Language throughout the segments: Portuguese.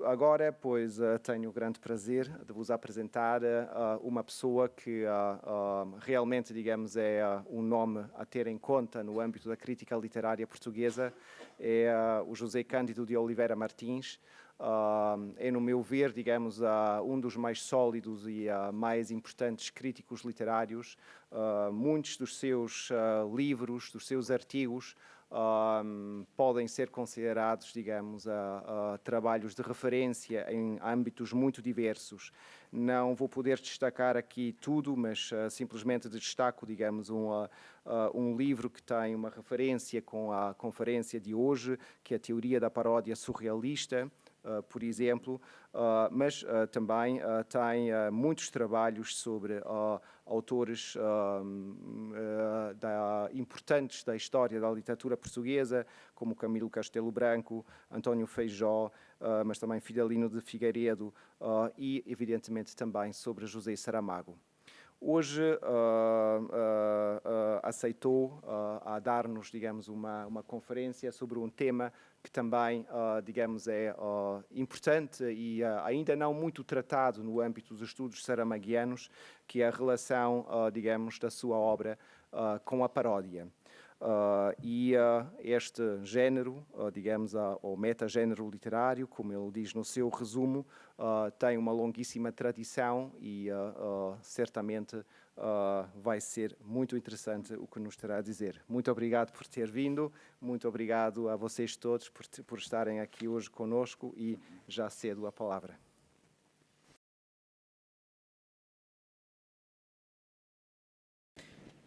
Agora, pois, tenho o grande prazer de vos apresentar uma pessoa que realmente, digamos, é um nome a ter em conta no âmbito da crítica literária portuguesa. É o José Cândido de Oliveira Martins. É, no meu ver, digamos, um dos mais sólidos e mais importantes críticos literários. Muitos dos seus livros, dos seus artigos, podem ser considerados, digamos, trabalhos de referência em âmbitos muito diversos. Não vou poder destacar aqui tudo, mas simplesmente destaco, digamos, um livro que tem uma referência com a conferência de hoje, que é a Teoria da Paródia Surrealista, por exemplo, mas também tem muitos trabalhos sobre autores importantes da história da literatura portuguesa, como Camilo Castelo Branco, António Feijó, mas também Fidelino de Figueiredo e, evidentemente, também sobre José Saramago. Hoje aceitou a dar-nos, digamos, uma conferência sobre um tema que também, digamos, é importante e ainda não muito tratado no âmbito dos estudos saramaguianos, que é a relação, digamos, da sua obra com a paródia. Este género, digamos, ou metagénero literário, como ele diz no seu resumo, tem uma longuíssima tradição e certamente vai ser muito interessante o que nos terá a dizer. Muito obrigado por ter vindo, muito obrigado a vocês todos por estarem aqui hoje conosco e já cedo a palavra.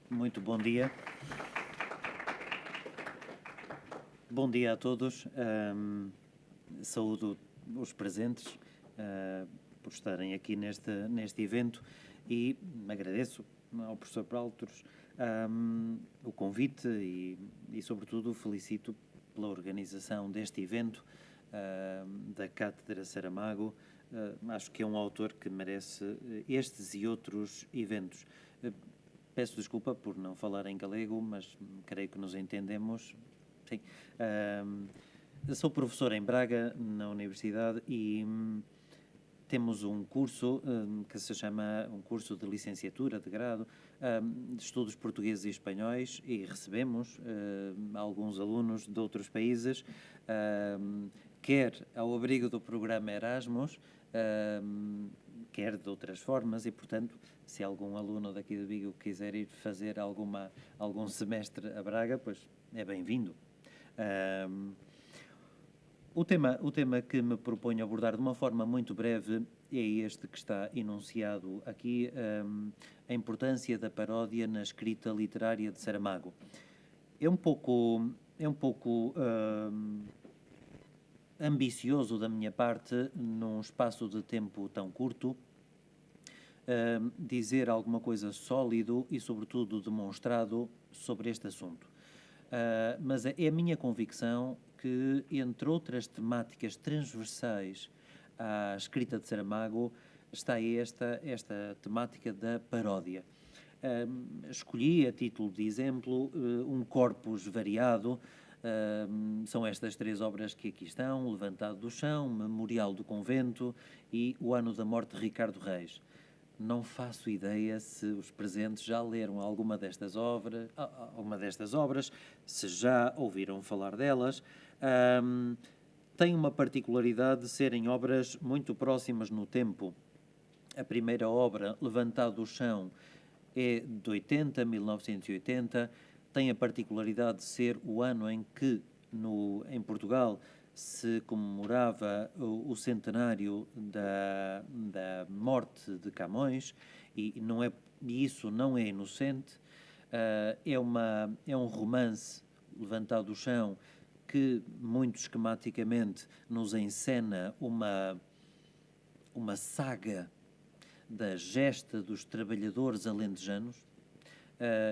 Muito bom dia. Bom dia a todos. Saúdo os presentes por estarem aqui neste evento e agradeço ao professor Praltros o convite e, sobretudo, felicito pela organização deste evento da Cátedra Saramago. Acho que é um autor que merece estes e outros eventos. Peço desculpa por não falar em galego, mas creio que nos entendemos. Sim. Sou professor em Braga, na Universidade, e temos um curso que se chama um curso de licenciatura, de grado, de estudos portugueses e espanhóis, e recebemos alguns alunos de outros países, quer ao abrigo do programa Erasmus, quer de outras formas, e, portanto, se algum aluno daqui de Vigo quiser ir fazer algum semestre a Braga, pois é bem-vindo. O tema que me proponho abordar de uma forma muito breve é este que está enunciado aqui, a importância da paródia na escrita literária de Saramago. É um pouco ambicioso da minha parte, num espaço de tempo tão curto, dizer alguma coisa sólido e, sobretudo, demonstrado sobre este assunto. Mas é a minha convicção que, entre outras temáticas transversais à escrita de Saramago, está esta temática da paródia. Escolhi, a título de exemplo, um corpus variado. São estas 3 obras que aqui estão: Levantado do Chão, Memorial do Convento e O Ano da Morte de Ricardo Reis. Não faço ideia se os presentes já leram alguma destas obras, se já ouviram falar delas. Tem uma particularidade de serem obras muito próximas no tempo. A primeira obra, Levantado do Chão, é de 1980, tem a particularidade de ser o ano em que, em Portugal, se comemorava o centenário da morte de Camões, e isso não é inocente. É um romance, Levantado do Chão, que muito esquematicamente nos encena uma saga da gesta dos trabalhadores alentejanos.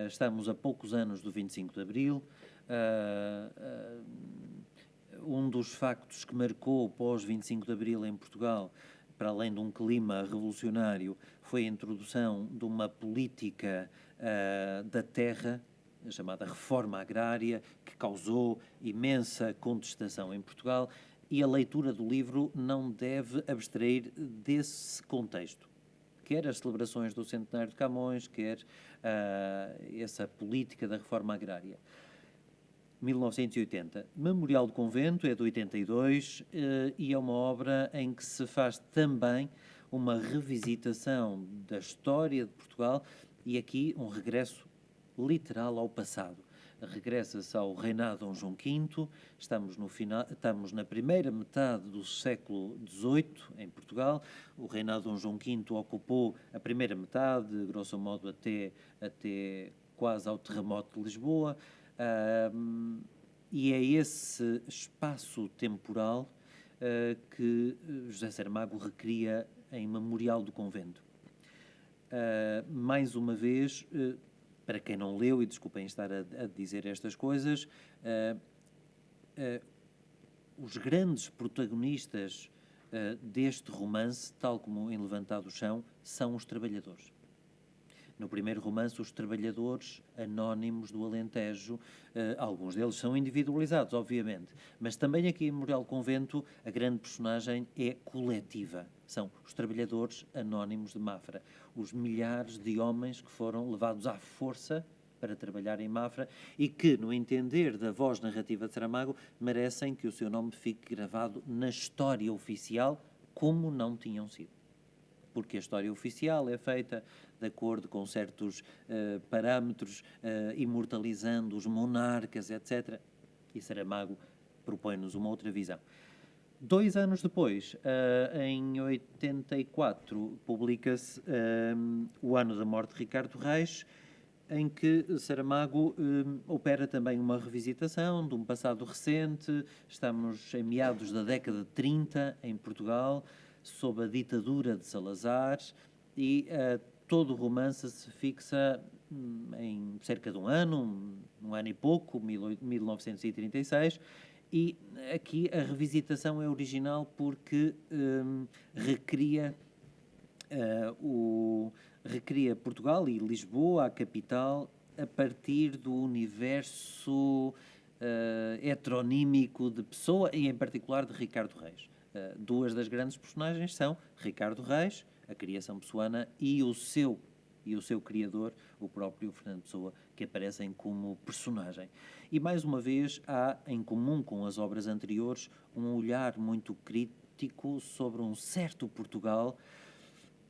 Estamos a poucos anos do 25 de Abril. Um dos factos que marcou o pós-25 de Abril em Portugal, para além de um clima revolucionário, foi a introdução de uma política da terra, a chamada reforma agrária, que causou imensa contestação em Portugal, e a leitura do livro não deve abstrair desse contexto. Quer as celebrações do centenário de Camões, quer essa política da reforma agrária. 1980. Memorial do Convento é de 82 e é uma obra em que se faz também uma revisitação da história de Portugal e aqui um regresso literal ao passado. Regressa-se ao reinado de Dom João V, estamos na primeira metade do século XVIII em Portugal. O reinado de Dom João V ocupou a primeira metade, grosso modo até quase ao terremoto de Lisboa, e é esse espaço temporal que José Saramago recria em Memorial do Convento. Mais uma vez, para quem não leu, e desculpem estar a dizer estas coisas, os grandes protagonistas deste romance, tal como em Levantado o Chão, são os trabalhadores. No primeiro romance, os trabalhadores anónimos do Alentejo, alguns deles são individualizados, obviamente, mas também aqui em Memorial do Convento a grande personagem é coletiva. São os trabalhadores anónimos de Mafra, os milhares de homens que foram levados à força para trabalhar em Mafra e que, no entender da voz narrativa de Saramago, merecem que o seu nome fique gravado na história oficial como não tinham sido. Porque a história oficial é feita de acordo com certos parâmetros, imortalizando os monarcas, etc. E Saramago propõe-nos uma outra visão. 2 anos depois, em 84, publica-se O Ano da Morte de Ricardo Reis, em que Saramago opera também uma revisitação de um passado recente. Estamos em meados da década de 30, em Portugal, sob a ditadura de Salazar, e todo o romance se fixa em cerca de um ano e pouco, 1936, e aqui a revisitação é original porque recria Portugal e Lisboa, a capital, a partir do universo heteronímico de Pessoa e, em particular, de Ricardo Reis. 2 das grandes personagens são Ricardo Reis, a criação pessoana, e o seu criador, o próprio Fernando Pessoa, que aparecem como personagem. E, mais uma vez, há, em comum com as obras anteriores, um olhar muito crítico sobre um certo Portugal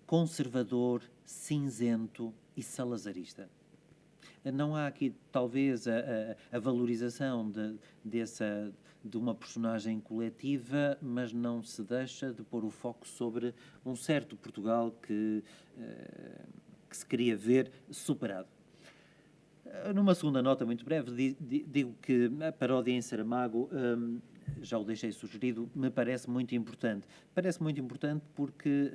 conservador, cinzento e salazarista. Não há aqui, talvez, a valorização de uma personagem coletiva, mas não se deixa de pôr o foco sobre um certo Portugal que se queria ver superado. Numa segunda nota muito breve, digo que a paródia em Saramago, já o deixei sugerido, me parece muito importante. Parece muito importante porque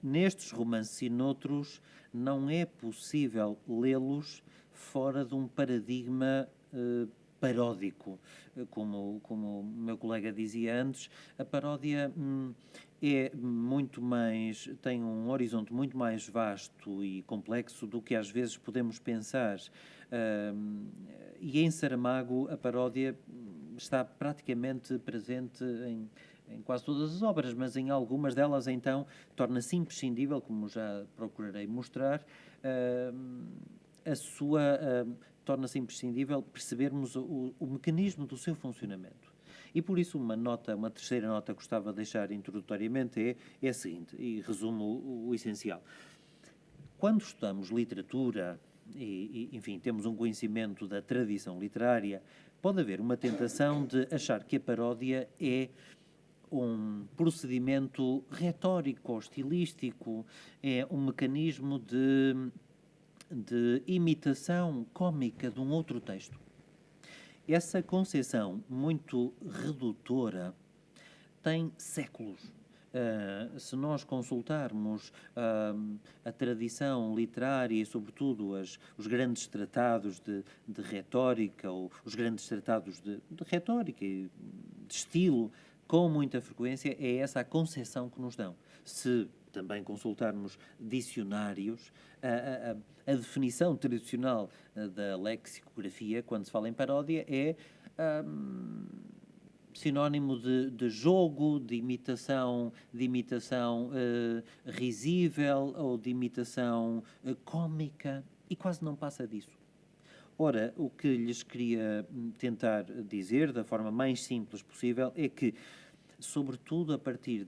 nestes romances e noutros não é possível lê-los fora de um paradigma paródico. Como o meu colega dizia antes, a paródia é muito mais, tem um horizonte muito mais vasto e complexo do que às vezes podemos pensar. E em Saramago a paródia está praticamente presente em quase todas as obras, mas em algumas delas, então, torna-se imprescindível, como já procurarei mostrar, torna-se imprescindível percebermos o mecanismo do seu funcionamento. E por isso uma terceira nota que gostava de deixar introdutoriamente é a seguinte, e resumo o essencial. Quando estudamos literatura, enfim, temos um conhecimento da tradição literária, pode haver uma tentação de achar que a paródia é um procedimento retórico ou estilístico, é um mecanismo de imitação cómica de um outro texto. Essa concepção muito redutora tem séculos. Se nós consultarmos a tradição literária e, sobretudo, os grandes tratados de retórica, ou os grandes tratados de retórica e de estilo, com muita frequência, é essa a concepção que nos dão. Se também consultarmos dicionários, a definição tradicional da lexicografia, quando se fala em paródia, é sinónimo de jogo, de imitação risível ou de imitação cómica, e quase não passa disso. Ora, o que lhes queria tentar dizer, da forma mais simples possível, é que, sobretudo a partir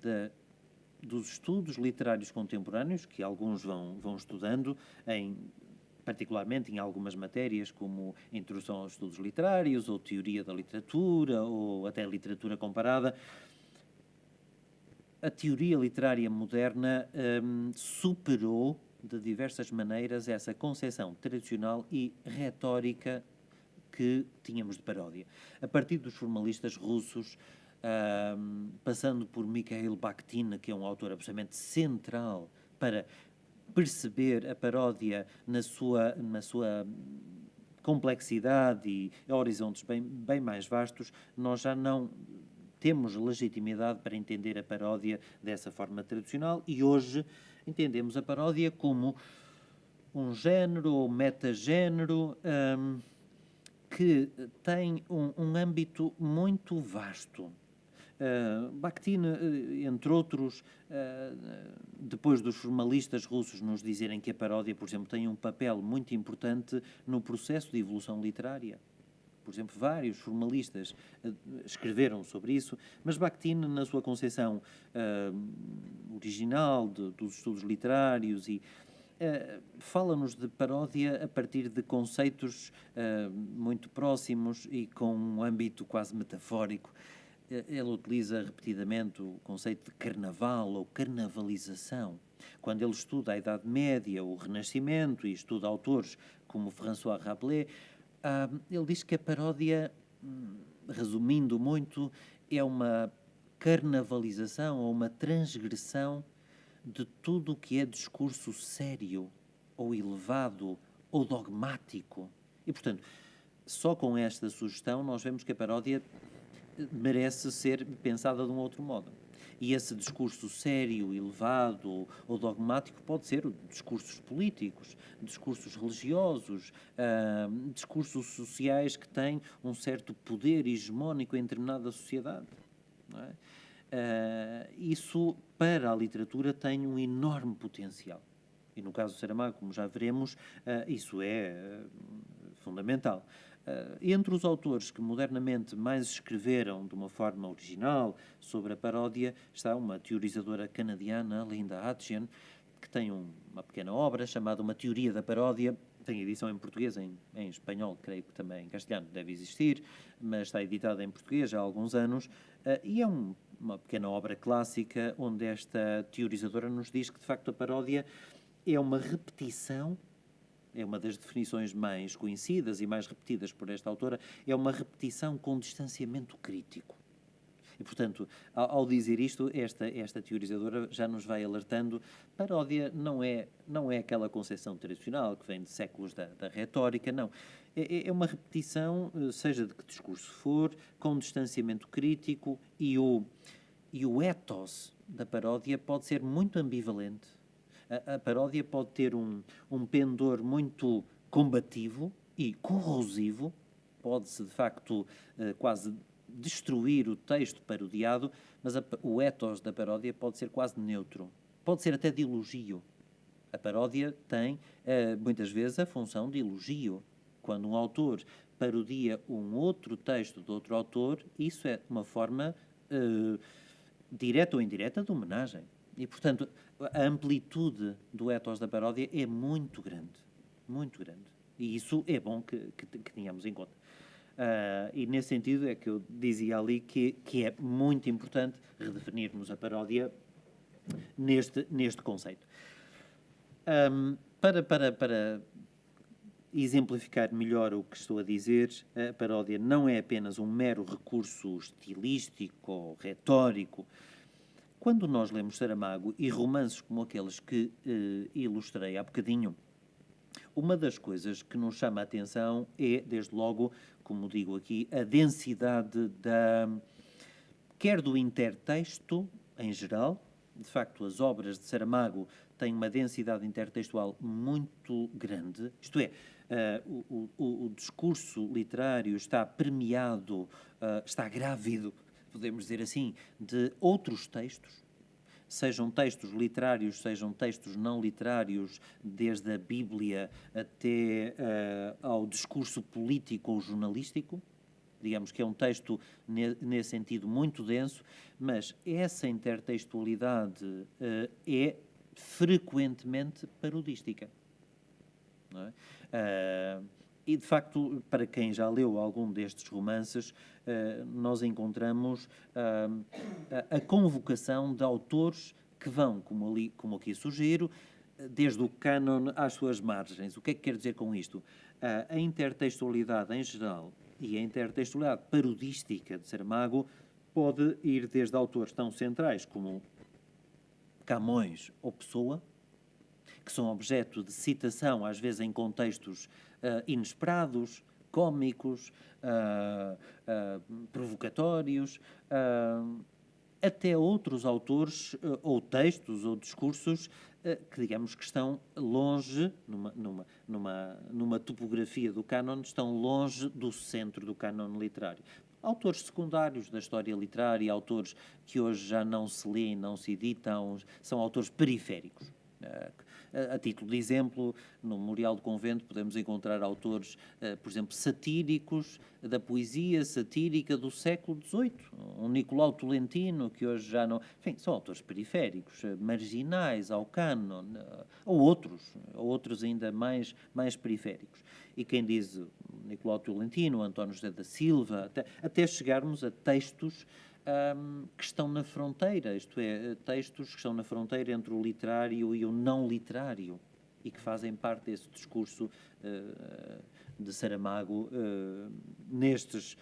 dos estudos literários contemporâneos, que alguns vão estudando, particularmente em algumas matérias, como Introdução aos Estudos Literários, ou Teoria da Literatura, ou até Literatura Comparada, a teoria literária moderna superou de diversas maneiras essa concepção tradicional e retórica que tínhamos de paródia. A partir dos formalistas russos, passando por Mikhail Bakhtin, que é um autor absolutamente central para perceber a paródia na sua complexidade e horizontes bem mais vastos, nós já não temos legitimidade para entender a paródia dessa forma tradicional, e hoje entendemos a paródia como um género ou metagénero que tem um âmbito muito vasto. Bakhtin, entre outros, depois dos formalistas russos nos dizerem que a paródia, por exemplo, tem um papel muito importante no processo de evolução literária. Por exemplo, vários formalistas escreveram sobre isso, mas Bakhtin, na sua concepção original dos estudos literários, fala-nos de paródia a partir de conceitos muito próximos e com um âmbito quase metafórico. Ele utiliza repetidamente o conceito de carnaval ou carnavalização. Quando ele estuda a Idade Média, o Renascimento, e estuda autores como François Rabelais, ele diz que a paródia, resumindo muito, é uma carnavalização ou uma transgressão de tudo o que é discurso sério, ou elevado, ou dogmático. E, portanto, só com esta sugestão nós vemos que a paródia merece ser pensada de um outro modo. E esse discurso sério, elevado ou dogmático pode ser discursos políticos, discursos religiosos, discursos sociais que têm um certo poder hegemónico em determinada sociedade. Não é? Isso, para a literatura, tem um enorme potencial. E no caso do Saramago, como já veremos, isso é fundamental. Entre os autores que modernamente mais escreveram de uma forma original sobre a paródia está uma teorizadora canadiana, Linda Hatchen, que tem uma pequena obra chamada Uma Teoria da Paródia. Tem edição em português, em espanhol, creio que também em castelhano deve existir, mas está editada em português há alguns anos, e é uma pequena obra clássica onde esta teorizadora nos diz que, de facto, a paródia é uma repetição. É uma das definições mais conhecidas e mais repetidas por esta autora, é uma repetição com distanciamento crítico. E, portanto, ao dizer isto, esta teorizadora já nos vai alertando, paródia não é aquela concepção tradicional que vem de séculos da retórica, não. É uma repetição, seja de que discurso for, com distanciamento crítico, e o ethos da paródia pode ser muito ambivalente. A paródia pode ter um pendor muito combativo e corrosivo, pode-se, de facto, quase destruir o texto parodiado, mas o ethos da paródia pode ser quase neutro, pode ser até de elogio. A paródia tem, muitas vezes, a função de elogio. Quando um autor parodia um outro texto de outro autor, isso é uma forma direta ou indireta de homenagem. E, portanto, a amplitude do ethos da paródia é muito grande. Muito grande. E isso é bom que tenhamos em conta. E, nesse sentido, é que eu dizia ali que é muito importante redefinirmos a paródia neste conceito. Para exemplificar melhor o que estou a dizer, a paródia não é apenas um mero recurso estilístico ou retórico. Quando nós lemos Saramago e romances como aqueles que ilustrei há bocadinho, uma das coisas que nos chama a atenção é, desde logo, como digo aqui, a densidade quer do intertexto em geral. De facto, as obras de Saramago têm uma densidade intertextual muito grande, isto é, o discurso literário está permeado, está grávido podemos dizer assim, de outros textos, sejam textos literários, sejam textos não literários, desde a Bíblia até ao discurso político ou jornalístico. Digamos que é um texto, nesse sentido, muito denso, mas essa intertextualidade é frequentemente parodística. Não é? E, de facto, para quem já leu algum destes romances, nós encontramos a convocação de autores que vão, como aqui sugiro, desde o cânon às suas margens. O que é que quer dizer com isto? A intertextualidade em geral e a intertextualidade parodística de Saramago pode ir desde autores tão centrais como Camões ou Pessoa, que são objeto de citação, às vezes em contextos inesperados, cômicos, provocatórios, até outros autores, ou textos, ou discursos, que digamos que estão longe, numa topografia do cânon, estão longe do centro do cânon literário. Autores secundários da história literária, autores que hoje já não se lêem, não se editam, são autores periféricos. A título de exemplo, no Memorial do Convento podemos encontrar autores, por exemplo, satíricos, da poesia satírica do século XVIII, um Nicolau Tolentino, que hoje já não... Enfim, são autores periféricos, marginais ao cânon, ou outros ainda mais periféricos. E quem diz Nicolau Tolentino, António José da Silva, até chegarmos a textos que estão na fronteira, isto é, textos que estão na fronteira entre o literário e o não literário e que fazem parte desse discurso de Saramago nestes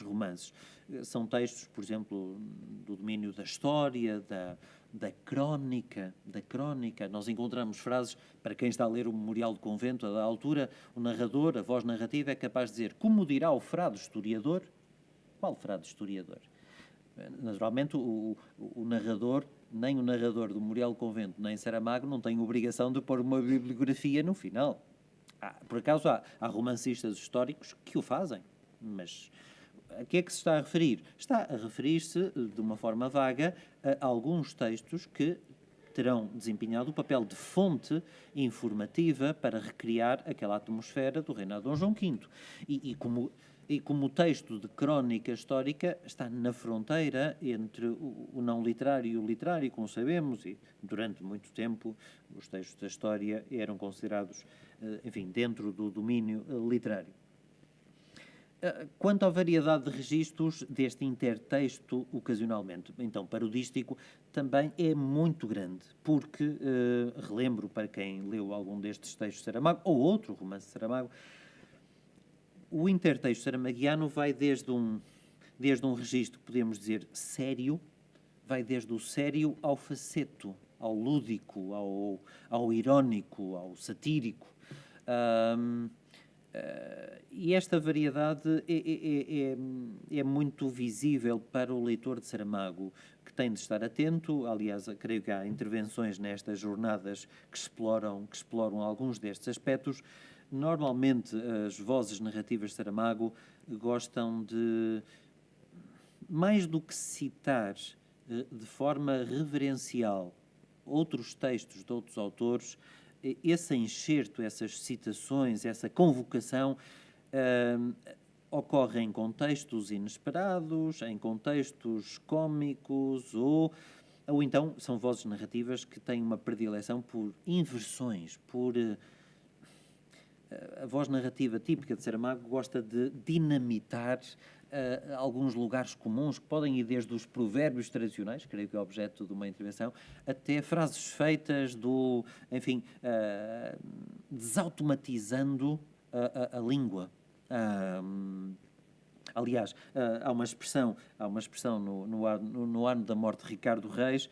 romances. São textos, por exemplo, do domínio da história, da crónica. Nós encontramos frases, para quem está a ler o Memorial do Convento, a da altura, o narrador, a voz narrativa é capaz de dizer: como dirá o frade historiador? Qual frade historiador? Naturalmente, o narrador, nem o narrador do Memorial do Convento, nem Saramago, não tem obrigação de pôr uma bibliografia no final. Por acaso, há romancistas históricos que o fazem, mas a que é que se está a referir? Está a referir-se, de uma forma vaga, a alguns textos que terão desempenhado o papel de fonte informativa para recriar aquela atmosfera do reinado de Dom João V. E como o texto de crónica histórica está na fronteira entre o não literário e o literário, como sabemos, e durante muito tempo os textos da história eram considerados, enfim, dentro do domínio literário. Quanto à variedade de registros deste intertexto, ocasionalmente, então, parodístico, também é muito grande, porque, relembro para quem leu algum destes textos de Saramago, ou outro romance de Saramago, o intertexto saramaguiano vai desde um registro, podemos dizer, sério, vai desde o sério ao faceto, ao lúdico, ao irónico, ao satírico. E esta variedade é muito visível para o leitor de Saramago, que tem de estar atento. Aliás, creio que há intervenções nestas jornadas que exploram alguns destes aspectos. Normalmente, as vozes narrativas de Saramago gostam de, mais do que citar de forma reverencial outros textos de outros autores, esse enxerto, essas citações, essa convocação ocorre em contextos inesperados, em contextos cômicos ou então são vozes narrativas que têm uma predileção por inversões, por... A voz narrativa típica de Saramago gosta de dinamitar alguns lugares comuns, que podem ir desde os provérbios tradicionais, creio que é objeto de uma intervenção, até frases feitas desautomatizando a língua. Aliás, há uma expressão no ano da morte de Ricardo Reis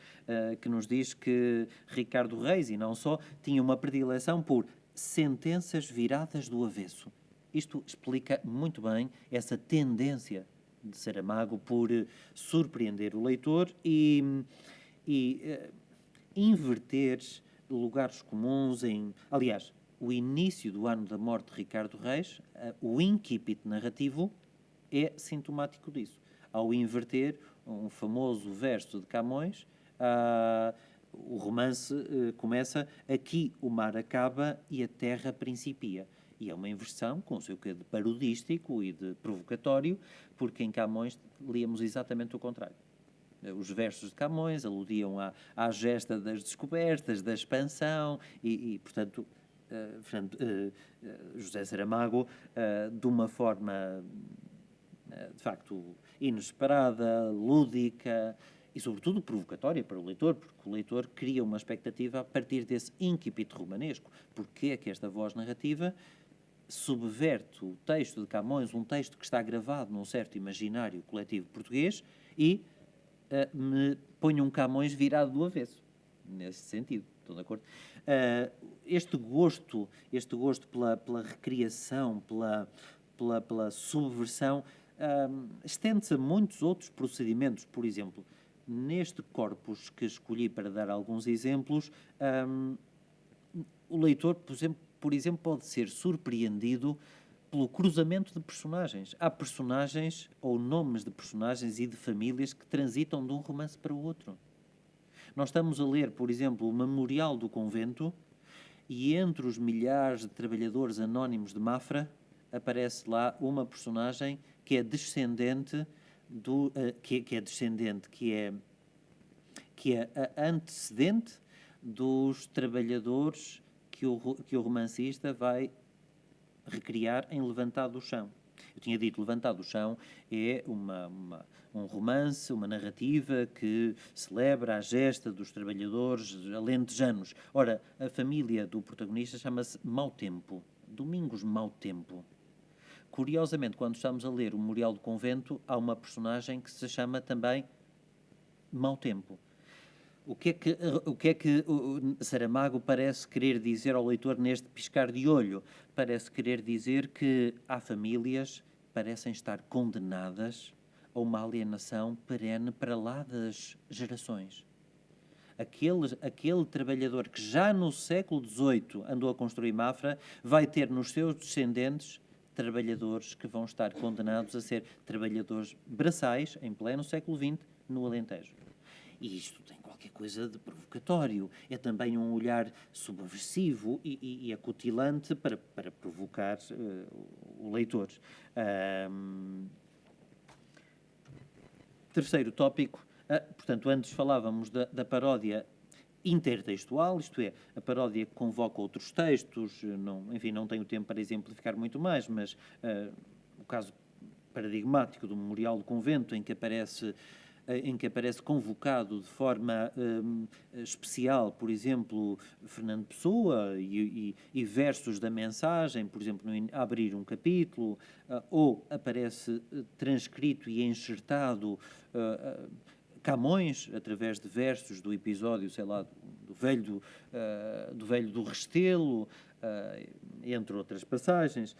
que nos diz que Ricardo Reis, e não só, tinha uma predileção por sentenças viradas do avesso. Isto explica muito bem essa tendência de Saramago por surpreender o leitor e inverter lugares comuns Aliás, o início do ano da morte de Ricardo Reis, o incipit narrativo, é sintomático disso. Ao inverter um famoso verso de Camões, o romance começa: aqui o mar acaba e a terra principia. E é uma inversão, com o seu quê de parodístico e de provocatório, porque em Camões líamos exatamente o contrário. Os versos de Camões aludiam à gesta das descobertas, da expansão portanto, José Saramago, de uma forma, de facto, inesperada, lúdica e, sobretudo, provocatória para o leitor, porque o leitor cria uma expectativa a partir desse incipit romanesco. Porque é que esta voz narrativa subverte o texto de Camões, um texto que está gravado num certo imaginário coletivo português, e me põe um Camões virado do avesso, nesse sentido, estou de acordo? Este gosto pela recriação, pela subversão, estende-se a muitos outros procedimentos. Por exemplo, neste corpus que escolhi para dar alguns exemplos, o leitor, por exemplo, pode ser surpreendido pelo cruzamento de personagens. Há personagens ou nomes de personagens e de famílias que transitam de um romance para o outro. Nós estamos a ler, por exemplo, o Memorial do Convento, e entre os milhares de trabalhadores anónimos de Mafra aparece lá uma personagem que é descendente que é a antecedente dos trabalhadores que o romancista vai recriar em Levantado do Chão. Eu tinha dito, Levantado do Chão é um romance, uma narrativa que celebra a gesta dos trabalhadores alentejanos. Ora, a família do protagonista chama-se Mau Tempo, Domingos Mau Tempo. Curiosamente, quando estamos a ler o Memorial do Convento, há uma personagem que se chama também Mau Tempo. O que é que o Saramago parece querer dizer ao leitor neste piscar de olho? Parece querer dizer que há famílias que parecem estar condenadas a uma alienação perene para lá das gerações. Aquele trabalhador que já no século XVIII andou a construir Mafra vai ter nos seus descendentes trabalhadores que vão estar condenados a ser trabalhadores braçais em pleno século XX no Alentejo. E isto tem qualquer coisa de provocatório. É também um olhar subversivo e acutilante para provocar o leitor. Terceiro tópico. Portanto, antes falávamos da paródia intertextual, isto é, a paródia que convoca outros textos. Não tenho tempo para exemplificar muito mais, mas o caso paradigmático do Memorial do Convento, em que aparece convocado de forma especial, por exemplo, Fernando Pessoa e versos da mensagem, por exemplo, a abrir um capítulo, ou aparece transcrito e enxertado Camões, através de versos do episódio, sei lá, do velho do Restelo, entre outras passagens.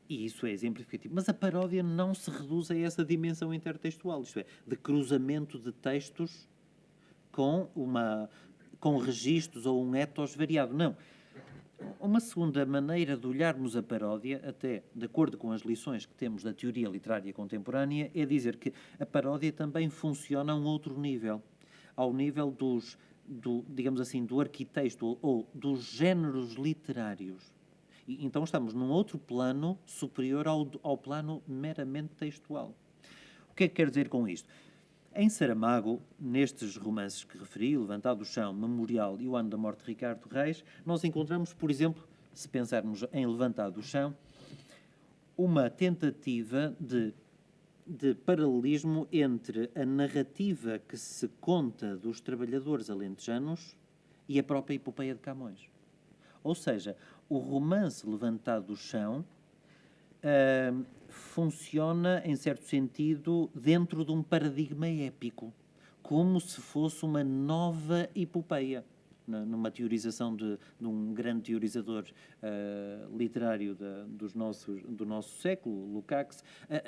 E isso é exemplificativo. Mas a paródia não se reduz a essa dimensão intertextual, isto é, de cruzamento de textos com registros ou um ethos variado. Não. Uma segunda maneira de olharmos a paródia, até de acordo com as lições que temos da teoria literária contemporânea, é dizer que a paródia também funciona a um outro nível. Ao nível digamos assim, do arquitexto ou dos géneros literários. Então estamos num outro plano superior ao plano meramente textual. O que é que quero dizer com isto? Em Saramago, nestes romances que referi, Levantado do Chão, Memorial e O Ano da Morte de Ricardo Reis, nós encontramos, por exemplo, se pensarmos em Levantado do Chão, uma tentativa de paralelismo entre a narrativa que se conta dos trabalhadores alentejanos e a própria epopeia de Camões. Ou seja, o romance Levantado do Chão funciona, em certo sentido, dentro de um paradigma épico, como se fosse uma nova epopeia. Numa teorização de um grande teorizador literário do nosso século, Lukács,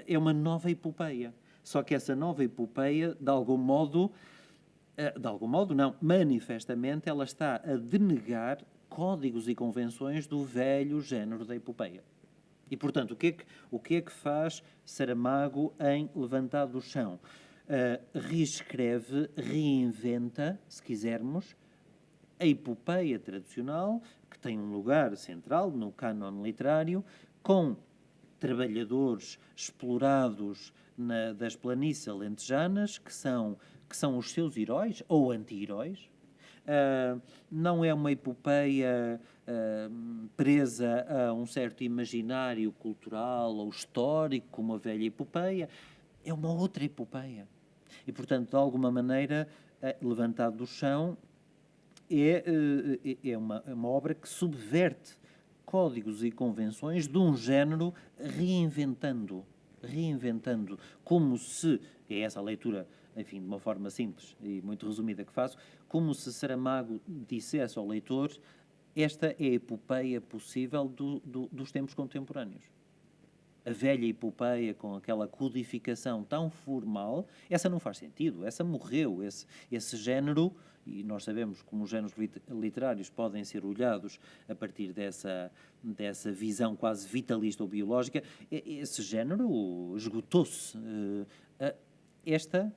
é uma nova epopeia. Só que essa nova epopeia, de algum modo não, manifestamente, ela está a denegar códigos e convenções do velho género da epopeia. E, portanto, o que é que faz Saramago em Levantado do Chão? reescreve, reinventa, se quisermos, a epopeia tradicional, que tem um lugar central no cânon literário, com trabalhadores explorados das planícies alentejanas, que são os seus heróis ou anti-heróis. Não é uma epopeia presa a um certo imaginário cultural ou histórico, como a velha epopeia. É uma outra epopeia. E, portanto, de alguma maneira, levantado do chão, é uma obra que subverte códigos e convenções de um género, reinventando, como se, é essa a leitura, enfim, de uma forma simples e muito resumida que faço, como se Saramago dissesse ao leitor: esta é a epopeia possível dos tempos contemporâneos. A velha epopeia, com aquela codificação tão formal, essa não faz sentido, essa morreu, esse género, e nós sabemos como os géneros literários podem ser olhados a partir dessa visão quase vitalista ou biológica, esse género esgotou-se. Esta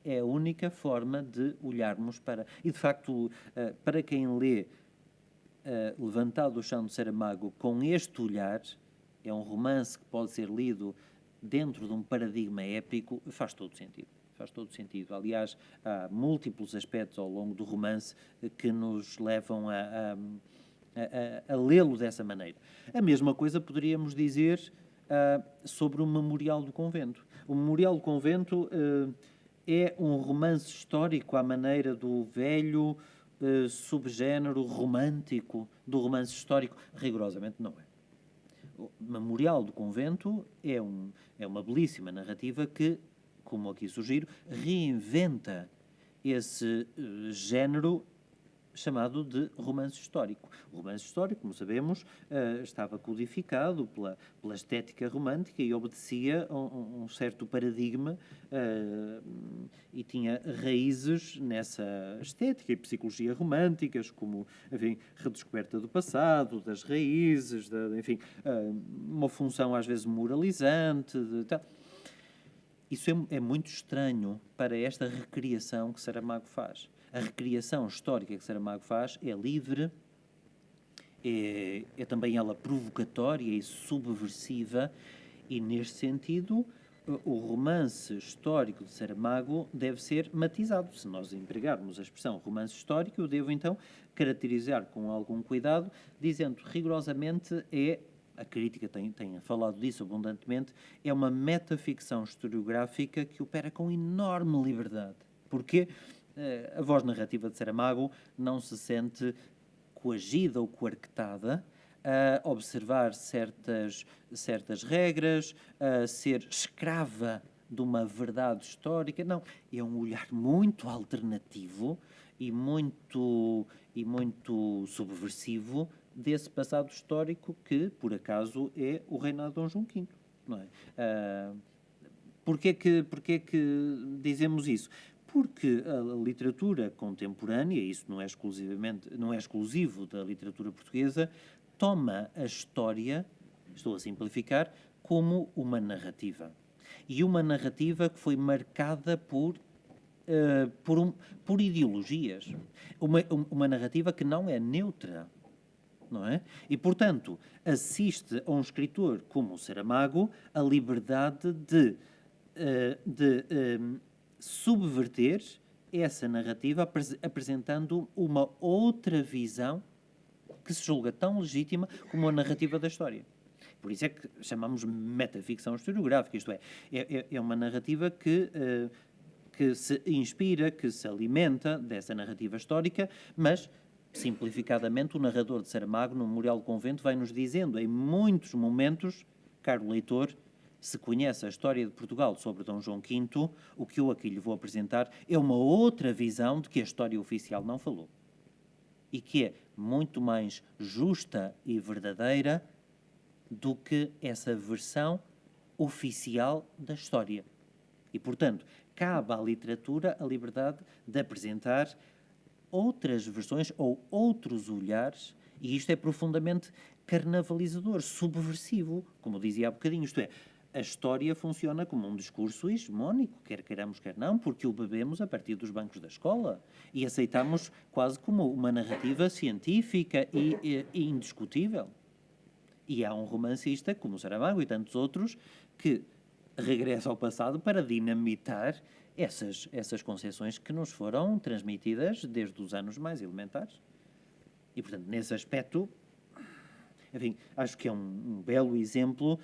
é a única forma de olharmos para... E, de facto, para quem lê Levantado do Chão de Saramago com este olhar, é um romance que pode ser lido dentro de um paradigma épico, faz todo sentido. Faz todo sentido. Aliás, há múltiplos aspectos ao longo do romance que nos levam a lê-lo dessa maneira. A mesma coisa poderíamos dizer sobre o Memorial do Convento. O Memorial do Convento é um romance histórico à maneira do velho subgénero romântico do romance histórico. Rigorosamente não é. O Memorial do Convento é uma belíssima narrativa que, como aqui sugiro, reinventa esse género chamado de romance histórico. O romance histórico, como sabemos, estava codificado pela estética romântica e obedecia a um certo paradigma e tinha raízes nessa estética e psicologia românticas, como, enfim, redescoberta do passado, das raízes, enfim, uma função às vezes moralizante, tal. Isso é muito estranho para esta recriação que Saramago faz. A recriação histórica que Saramago faz é livre, é também ela provocatória e subversiva, e neste sentido o romance histórico de Saramago deve ser matizado. Se nós empregarmos a expressão romance histórico, eu devo então caracterizar com algum cuidado, dizendo rigorosamente a crítica tem falado disso abundantemente, é uma metaficção historiográfica que opera com enorme liberdade. Porque a voz narrativa de Saramago não se sente coagida ou coarquetada a observar certas regras, a ser escrava de uma verdade histórica. Não, é um olhar muito alternativo e muito subversivo desse passado histórico que, por acaso, é o reinado de Dom João V. Não é? Porquê que dizemos isso? Porque a literatura contemporânea, e isso não é exclusivo da literatura portuguesa, toma a história, estou a simplificar, como uma narrativa. E uma narrativa que foi marcada por ideologias. Uma narrativa que não é neutra. Não é? E, portanto, assiste a um escritor como o Saramago a liberdade de subverter essa narrativa apresentando uma outra visão que se julga tão legítima como a narrativa da história. Por isso é que chamamos metaficção historiográfica, isto é uma narrativa que se inspira, que se alimenta dessa narrativa histórica, mas, simplificadamente, o narrador de Saramago, no Memorial do Convento, vai nos dizendo em muitos momentos, caro leitor, se conhece a história de Portugal sobre Dom João V, o que eu aqui lhe vou apresentar é uma outra visão de que a história oficial não falou. E que é muito mais justa e verdadeira do que essa versão oficial da história. E, portanto, cabe à literatura a liberdade de apresentar outras versões ou outros olhares, e isto é profundamente carnavalizador, subversivo, como dizia há bocadinho, isto é, a história funciona como um discurso hegemónico, quer queiramos, quer não, porque o bebemos a partir dos bancos da escola e aceitamos quase como uma narrativa científica e indiscutível. E há um romancista, como o Saramago e tantos outros, que regressa ao passado para dinamitar essas concepções que nos foram transmitidas desde os anos mais elementares. E, portanto, nesse aspecto, enfim, acho que é um belo exemplo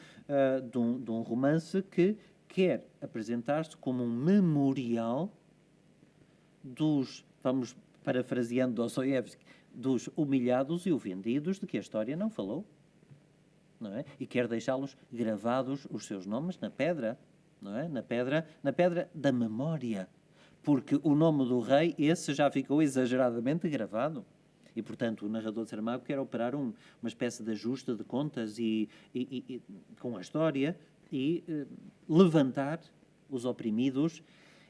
de um romance que quer apresentar-se como um memorial dos, vamos parafraseando Dostoiévski, dos humilhados e ofendidos de que a história não falou. Não é? E quer deixá-los gravados os seus nomes na pedra, não é? Na pedra da memória. Porque o nome do rei, esse já ficou exageradamente gravado. E, portanto, o narrador de Saramago quer operar uma espécie de ajuste de contas com a história e levantar os oprimidos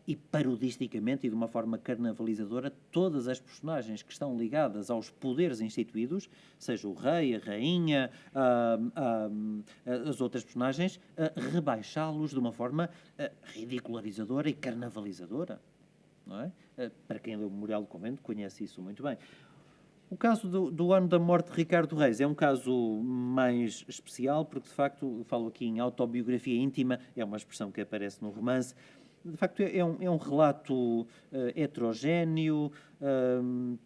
e, parodisticamente e de uma forma carnavalizadora, todas as personagens que estão ligadas aos poderes instituídos, seja o rei, a rainha, as outras personagens, rebaixá-los de uma forma ridicularizadora e carnavalizadora. Não é? Para quem leu o Memorial do Convento conhece isso muito bem. O caso do ano da morte de Ricardo Reis é um caso mais especial, porque, de facto, falo aqui em autobiografia íntima, é uma expressão que aparece no romance. De facto, é um relato heterogéneo,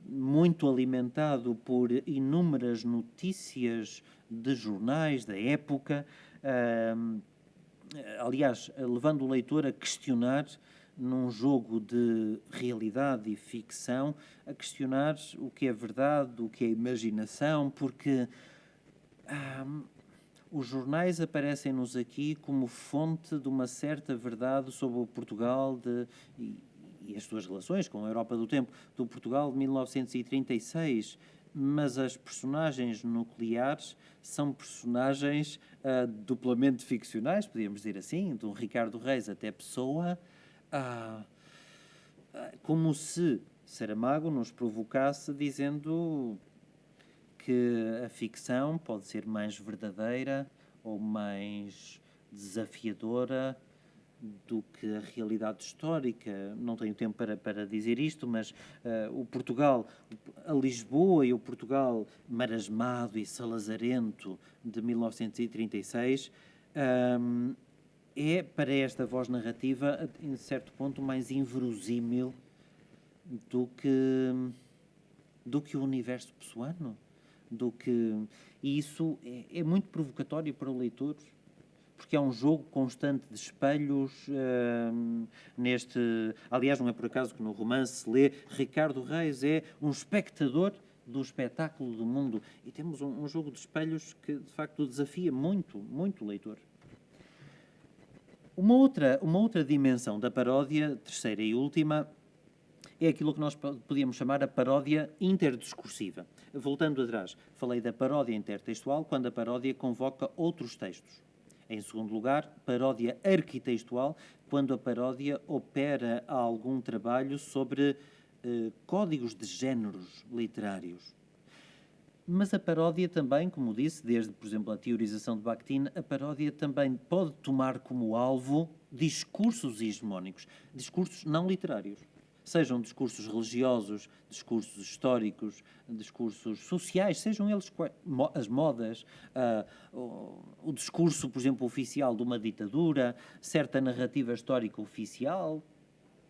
muito alimentado por inúmeras notícias de jornais da época, aliás, levando o leitor a questionar, num jogo de realidade e ficção, a questionar o que é verdade, o que é imaginação, porque os jornais aparecem-nos aqui como fonte de uma certa verdade sobre o Portugal e as suas relações com a Europa do tempo, do Portugal de 1936, mas as personagens nucleares são personagens duplamente ficcionais, podíamos dizer assim, de um Ricardo Reis até Pessoa, como se Saramago nos provocasse dizendo que a ficção pode ser mais verdadeira ou mais desafiadora do que a realidade histórica. Não tenho tempo para dizer isto, mas o Portugal, a Lisboa e o Portugal marasmado e salazarento de 1936 é, para esta voz narrativa, em certo ponto, mais inverosímil do que o universo pessoano. E isso é muito provocatório para o leitor, porque é um jogo constante de espelhos Aliás, não é por acaso que no romance se lê Ricardo Reis é um espectador do espetáculo do mundo. E temos um jogo de espelhos que, de facto, desafia muito, muito o leitor. Uma outra dimensão da paródia, terceira e última, é aquilo que nós podíamos chamar a paródia interdiscursiva. Voltando atrás, falei da paródia intertextual quando a paródia convoca outros textos. Em segundo lugar, paródia arquitextual, quando a paródia opera algum trabalho sobre códigos de géneros literários. Mas a paródia também, como disse, desde, por exemplo, a teorização de Bakhtin, a paródia também pode tomar como alvo discursos hegemónicos, discursos não literários. Sejam discursos religiosos, discursos históricos, discursos sociais, sejam eles as modas, o discurso, por exemplo, oficial de uma ditadura, certa narrativa histórica oficial.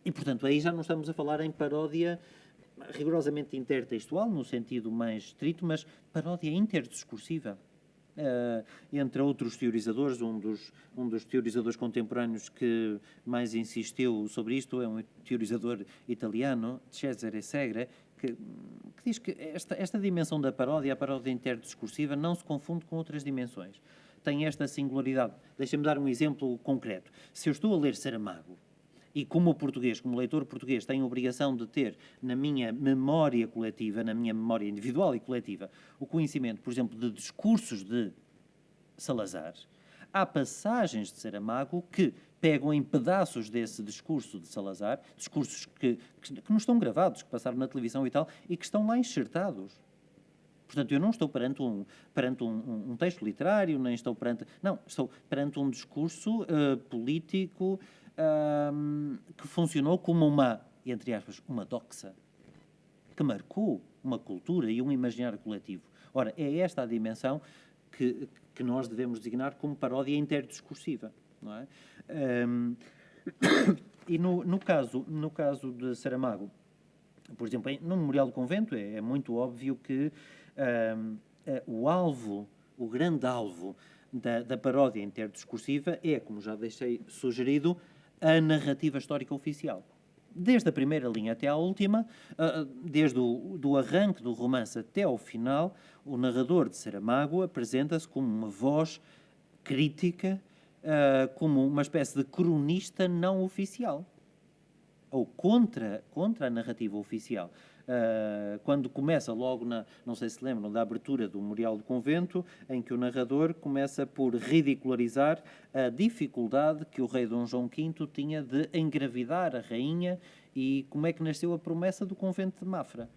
E, portanto, aí já não estamos a falar em paródia rigorosamente intertextual, no sentido mais estrito, mas paródia interdiscursiva. Entre outros teorizadores, um dos teorizadores contemporâneos que mais insistiu sobre isto é um teorizador italiano, Cesare Segre, que diz que esta dimensão da paródia, a paródia interdiscursiva, não se confunde com outras dimensões. Tem esta singularidade. Deixa-me dar um exemplo concreto. Se eu estou a ler Saramago, e como leitor português, tenho a obrigação de ter na minha memória coletiva, na minha memória individual e coletiva, o conhecimento, por exemplo, de discursos de Salazar, há passagens de Saramago que pegam em pedaços desse discurso de Salazar, discursos que não estão gravados, que passaram na televisão e tal, e que estão lá enxertados. Portanto, eu não estou perante um texto literário, nem estou perante... Não, estou perante um discurso político que funcionou como uma, entre aspas, uma doxa, que marcou uma cultura e um imaginário coletivo. Ora, é esta a dimensão que nós devemos designar como paródia interdiscursiva, não é? E no caso de Saramago, por exemplo, no Memorial do Convento, é muito óbvio que o grande alvo da paródia interdiscursiva é, como já deixei sugerido, a narrativa histórica oficial. Desde a primeira linha até à última, desde do arranque do romance até ao final, o narrador de Saramago apresenta-se como uma voz crítica, como uma espécie de cronista não oficial, ou contra a narrativa oficial. Quando começa logo não sei se lembram da abertura do Memorial do Convento, em que o narrador começa por ridicularizar a dificuldade que o rei Dom João V tinha de engravidar a rainha e como é que nasceu a promessa do convento de Mafra.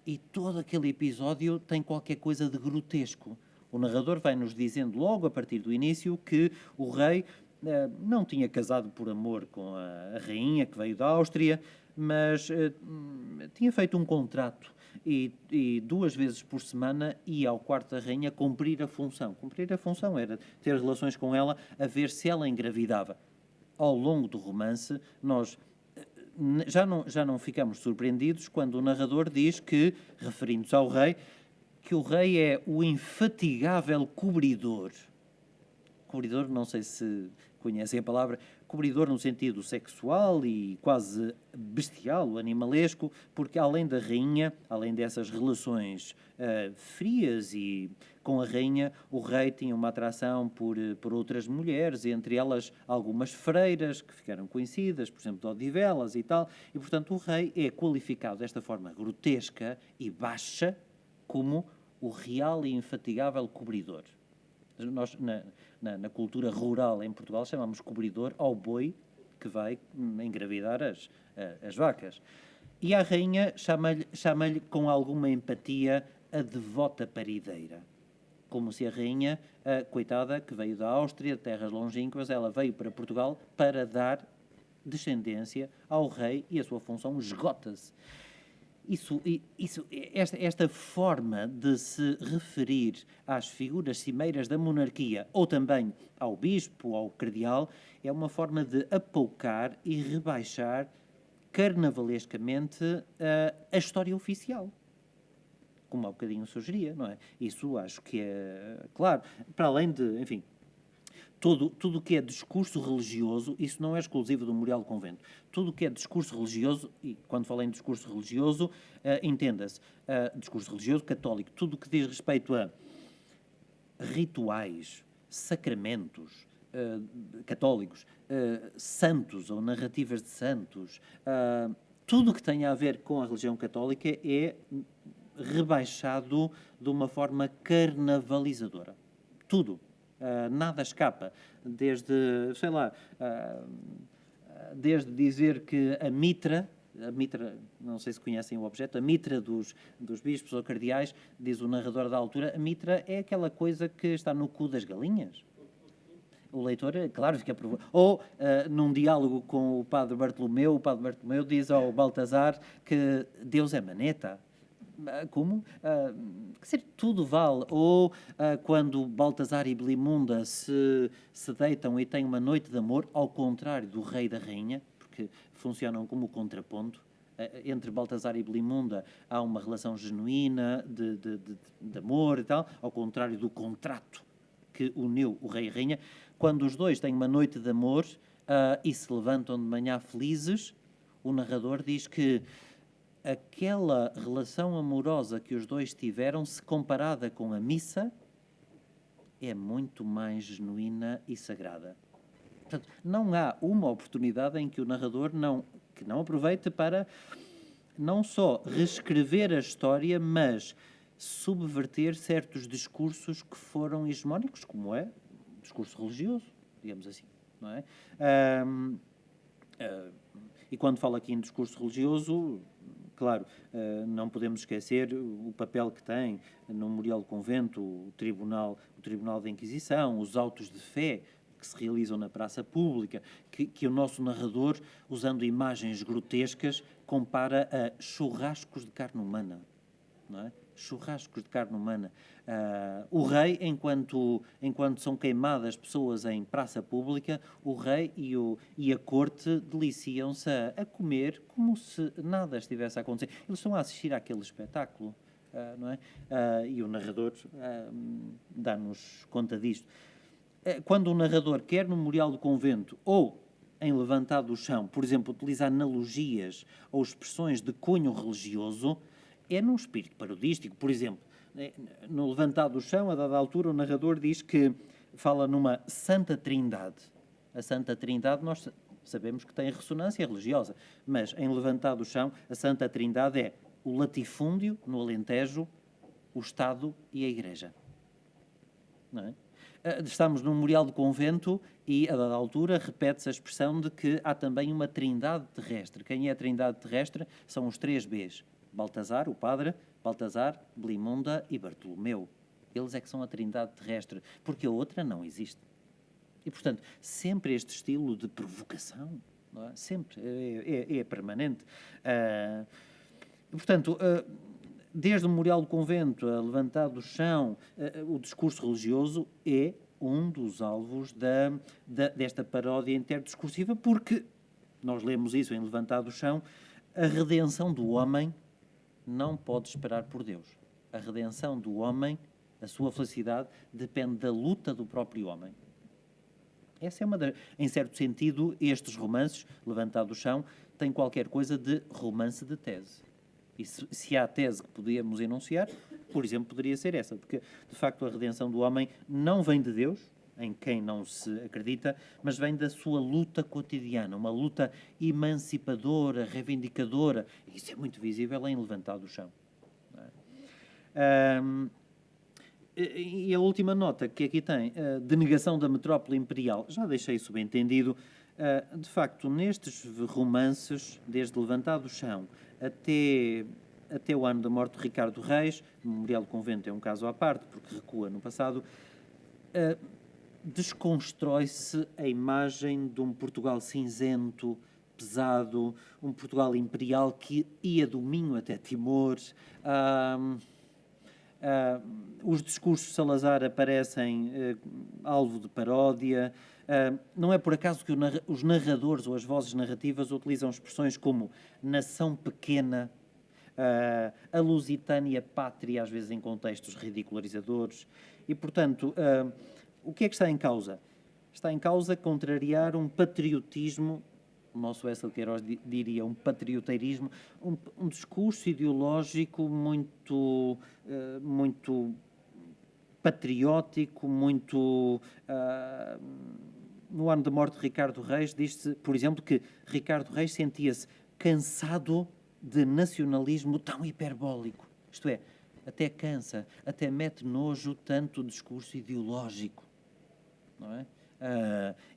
E todo aquele episódio tem qualquer coisa de grotesco. O narrador vai-nos dizendo logo a partir do início que o rei não tinha casado por amor com a rainha que veio da Áustria, mas tinha feito um contrato e 2 vezes por semana ia ao quarto da rainha cumprir a função. Cumprir a função era ter relações com ela, a ver se ela engravidava. Ao longo do romance, nós já não ficamos surpreendidos quando o narrador diz que, referindo-se ao rei, que o rei é o infatigável cobridor. Cobridor, não sei se conhecem a palavra, cobridor no sentido sexual e quase bestial, animalesco, porque além da rainha, além dessas relações frias e com a rainha, o rei tinha uma atração por outras mulheres, entre elas algumas freiras que ficaram conhecidas, por exemplo, de Odivelas e tal, e portanto o rei é qualificado desta forma grotesca e baixa como o real e infatigável cobridor. Nós, na cultura rural em Portugal, chamamos cobridor ao boi que vai engravidar as vacas. E a rainha chama-lhe com alguma empatia a devota parideira. Como se a rainha, coitada, que veio da Áustria, terras longínquas, ela veio para Portugal para dar descendência ao rei e a sua função esgota-se. Esta forma de se referir às figuras cimeiras da monarquia ou também ao bispo, ao cardeal, é uma forma de apoucar e rebaixar carnavalescamente a história oficial. Como há bocadinho sugeria, não é? Isso acho que é claro. Para além de, enfim, tudo o que é discurso religioso, isso não é exclusivo do Memorial do Convento. Tudo o que é discurso religioso, e quando falo em discurso religioso, entenda-se, discurso religioso católico, tudo o que diz respeito a rituais, sacramentos católicos, santos ou narrativas de santos, tudo o que tenha a ver com a religião católica é rebaixado de uma forma carnavalizadora. Tudo. Nada escapa, desde dizer que a mitra, não sei se conhecem o objeto, a mitra dos bispos ou cardeais, diz o narrador da altura, a mitra é aquela coisa que está no cu das galinhas. O leitor, claro, fica provocado. Ou, num diálogo com o padre Bartolomeu diz ao Baltazar que Deus é maneta. Como? Quer dizer, tudo vale. Ou quando Baltazar e Belimunda se deitam e têm uma noite de amor, ao contrário do rei e da rainha, porque funcionam como contraponto. Entre Baltazar e Belimunda há uma relação genuína de amor e tal, ao contrário do contrato que uniu o rei e a rainha. Quando os dois têm uma noite de amor e se levantam de manhã felizes, o narrador diz que aquela relação amorosa que os dois tiveram, se comparada com a missa, é muito mais genuína e sagrada. Portanto, não há uma oportunidade em que o narrador não aproveite para não só reescrever a história, mas subverter certos discursos que foram hegemónicos, como é o discurso religioso, digamos assim, não é? E quando falo aqui em discurso religioso, Claro, não podemos esquecer o papel que tem no Memorial do Convento, o Tribunal da Inquisição, os autos de fé que se realizam na praça pública, que o nosso narrador, usando imagens grotescas, compara a churrascos de carne humana, não é? Churrascos de carne humana. O rei, enquanto são queimadas pessoas em praça pública, o rei e a corte deliciam-se a comer como se nada estivesse a acontecer. Eles estão a assistir àquele espetáculo, não é? E o narrador dá-nos conta disto. Quando o narrador, quer no Memorial do Convento ou em Levantado do Chão, por exemplo, utiliza analogias ou expressões de cunho religioso, é num espírito parodístico. Por exemplo, no Levantado do Chão, a dada altura, o narrador diz que fala numa Santa Trindade. A Santa Trindade nós sabemos que tem ressonância religiosa, mas em Levantado do Chão, a Santa Trindade é o latifúndio, no Alentejo, o Estado e a Igreja. Não é? Estamos no Memorial do Convento e, a dada altura, repete-se a expressão de que há também uma trindade terrestre. Quem é a trindade terrestre? São os 3 Bs. Baltazar, o padre, Baltazar, Blimunda e Bartolomeu. Eles é que são a trindade terrestre, porque a outra não existe. E, portanto, sempre este estilo de provocação, não é? Sempre, é permanente. Portanto, desde o Memorial do Convento a Levantado do Chão, o discurso religioso é um dos alvos desta paródia interdiscursiva, porque, nós lemos isso em Levantado do Chão, a redenção do homem não pode esperar por Deus. A redenção do homem, a sua felicidade, depende da luta do próprio homem. Essa é em certo sentido, estes romances, Levantado do Chão, têm qualquer coisa de romance de tese. E se há tese que podíamos enunciar, por exemplo, poderia ser essa, de que, de facto, a redenção do homem não vem de Deus, em quem não se acredita, mas vem da sua luta cotidiana, uma luta emancipadora, reivindicadora. Isso é muito visível em Levantado do Chão. E a última nota que aqui tem, de negação da metrópole imperial, já deixei subentendido. De facto, nestes romances, desde Levantado do Chão até o ano da morte de Ricardo Reis, o Memorial do Convento é um caso à parte, porque recua no passado, desconstrói-se a imagem de um Portugal cinzento, pesado, um Portugal imperial que ia do Minho até Timor. Os discursos de Salazar aparecem alvo de paródia. Não é por acaso que os narradores ou as vozes narrativas utilizam expressões como nação pequena, a lusitânia pátria, às vezes em contextos ridicularizadores. E, portanto, o que é que está em causa? Está em causa contrariar um patriotismo, o nosso Eça de Queiroz diria um patrioteirismo, um discurso ideológico muito patriótico, muito... no ano da morte de Ricardo Reis, diz-se, por exemplo, que Ricardo Reis sentia-se cansado de nacionalismo tão hiperbólico. Isto é, até cansa, até mete nojo tanto discurso ideológico. Não é?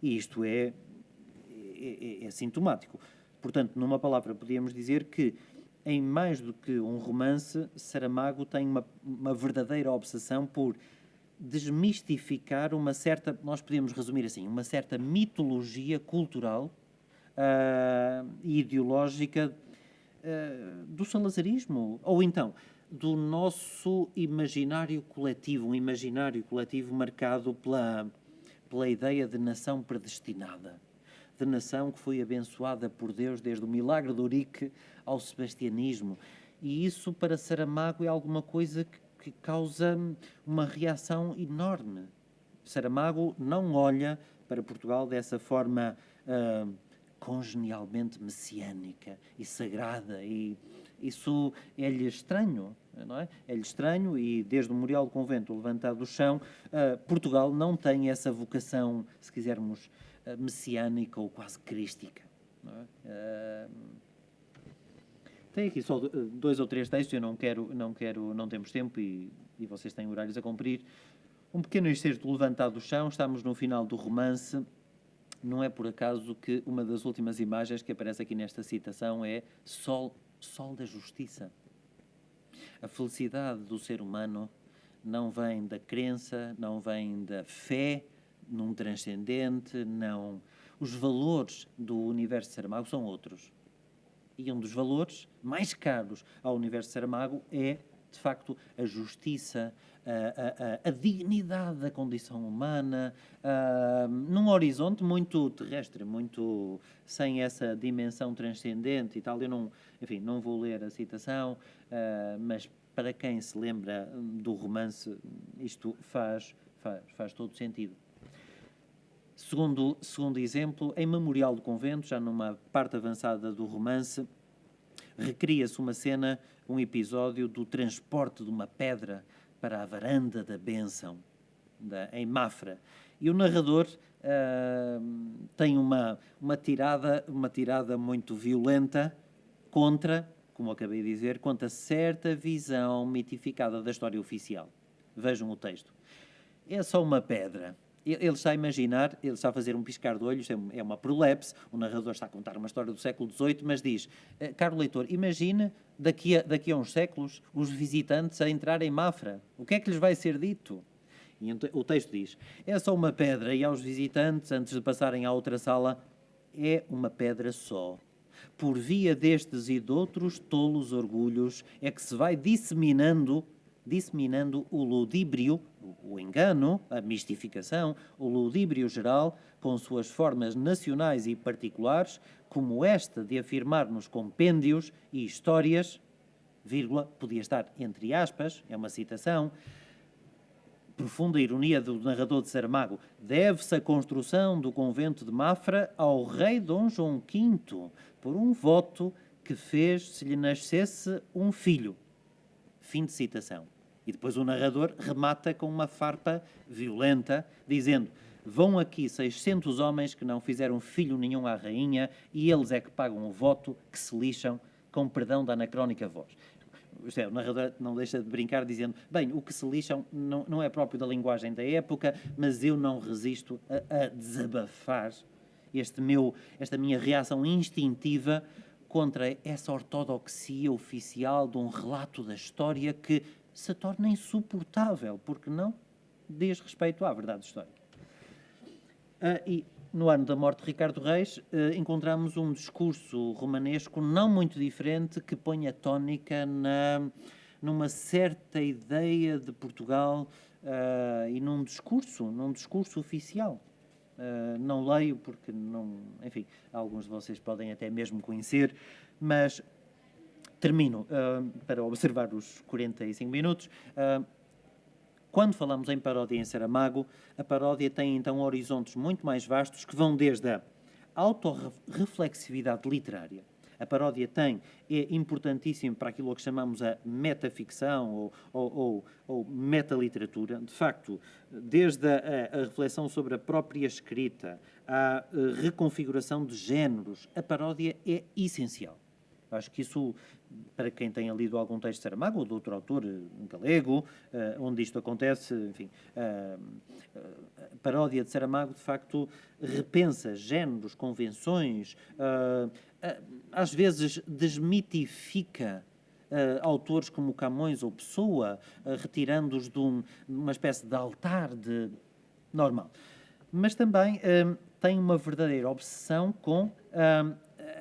E isto é sintomático. Portanto, numa palavra, podíamos dizer que, em mais do que um romance, Saramago tem uma verdadeira obsessão por desmistificar uma certa, nós podemos resumir assim, uma certa mitologia cultural e ideológica do salazarismo, ou então do nosso imaginário coletivo, um imaginário coletivo marcado pela ideia de nação predestinada, de nação que foi abençoada por Deus desde o milagre de Ourique ao sebastianismo. E isso, para Saramago, é alguma coisa que causa uma reação enorme. Saramago não olha para Portugal dessa forma congenialmente messiânica e sagrada, e isso é-lhe estranho, não é? É-lhe estranho, e desde o Memorial do Convento, Levantado do Chão, Portugal não tem essa vocação, se quisermos, messiânica ou quase crística. Não é? Tem aqui só 2 ou 3 textos, eu não temos tempo e vocês têm horários a cumprir. Um pequeno excerto Levantado do Chão, estamos no final do romance. Não é por acaso que uma das últimas imagens que aparece aqui nesta citação é Sol sol da justiça. A felicidade do ser humano não vem da crença, não vem da fé num transcendente, não. Os valores do universo de Saramago são outros. E um dos valores mais caros ao universo de Saramago é, de facto, a justiça, a dignidade da condição humana, num horizonte muito terrestre, muito sem essa dimensão transcendente e tal. Eu não, enfim, não vou ler a citação, mas para quem se lembra do romance, isto faz todo sentido. Segundo exemplo, em Memorial do Convento, já numa parte avançada do romance, recria-se uma cena, um episódio do transporte de uma pedra para a varanda da bênção, em Mafra. E o narrador tem uma tirada muito violenta contra, como acabei de dizer, contra certa visão mitificada da história oficial. Vejam o texto. É só uma pedra. Ele está a imaginar, ele está a fazer um piscar de olhos, é uma prolepse, o narrador está a contar uma história do século XVIII, mas diz, caro leitor, imagine daqui a uns séculos os visitantes a entrar em Mafra. O que é que lhes vai ser dito? E o texto diz, é só uma pedra e aos visitantes, antes de passarem à outra sala, é uma pedra só. Por via destes e de outros tolos orgulhos é que se vai disseminando o ludíbrio, o engano, a mistificação, o ludíbrio geral, com suas formas nacionais e particulares, como esta de afirmar nos compêndios e histórias, vírgula, podia estar entre aspas, é uma citação, profunda ironia do narrador de Saramago, deve-se a construção do convento de Mafra ao rei Dom João V, por um voto que fez se lhe nascesse um filho. Fim de citação. E depois o narrador remata com uma farpa violenta, dizendo, vão aqui 600 homens que não fizeram filho nenhum à rainha e eles é que pagam o voto, que se lixam, com perdão da anacrónica voz. O narrador não deixa de brincar dizendo, bem, o que se lixam não é próprio da linguagem da época, mas eu não resisto a desabafar esta minha reação instintiva contra essa ortodoxia oficial de um relato da história que se torna insuportável, porque não diz respeito à verdade histórica. E no ano da morte de Ricardo Reis, encontramos um discurso romanesco não muito diferente que põe a tónica numa certa ideia de Portugal e num discurso oficial. Não leio porque não, enfim, alguns de vocês podem até mesmo conhecer, mas termino para observar os 45 minutos. Quando falamos em paródia em Saramago, a paródia tem então horizontes muito mais vastos que vão desde a autorreflexividade literária. A paródia é importantíssimo para aquilo que chamamos a metaficção ou metaliteratura. De facto, desde a reflexão sobre a própria escrita, à reconfiguração de géneros, a paródia é essencial. Acho que isso, para quem tenha lido algum texto de Saramago ou de outro autor galego, onde isto acontece, enfim, a paródia de Saramago, de facto, repensa géneros, convenções, às vezes desmitifica autores como Camões ou Pessoa, retirando-os de uma espécie de altar normal. Mas também tem uma verdadeira obsessão com...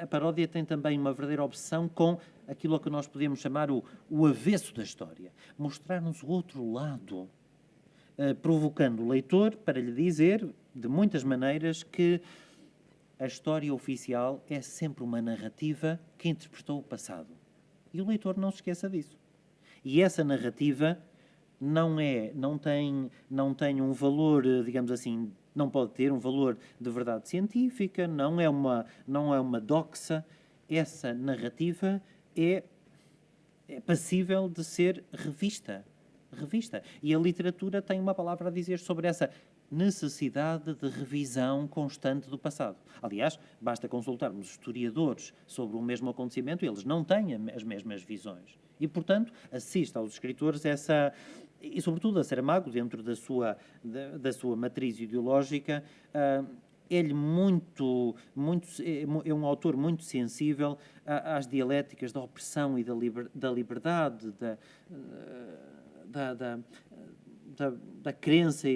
a paródia tem também uma verdadeira obsessão com aquilo que nós podemos chamar o avesso da história. Mostrar-nos o outro lado, provocando o leitor para lhe dizer, de muitas maneiras, que a história oficial é sempre uma narrativa que interpretou o passado. E o leitor não se esqueça disso. E essa narrativa não tem um valor, digamos assim, não pode ter um valor de verdade científica, não é uma doxa. Essa narrativa é passível de ser revista. E a literatura tem uma palavra a dizer sobre essa necessidade de revisão constante do passado. Aliás, basta consultarmos historiadores sobre o mesmo acontecimento, eles não têm as mesmas visões. E, portanto, assiste aos escritores e sobretudo a Saramago, dentro da sua matriz ideológica, é-lhe é um autor muito sensível às dialéticas da opressão e da liberdade, da crença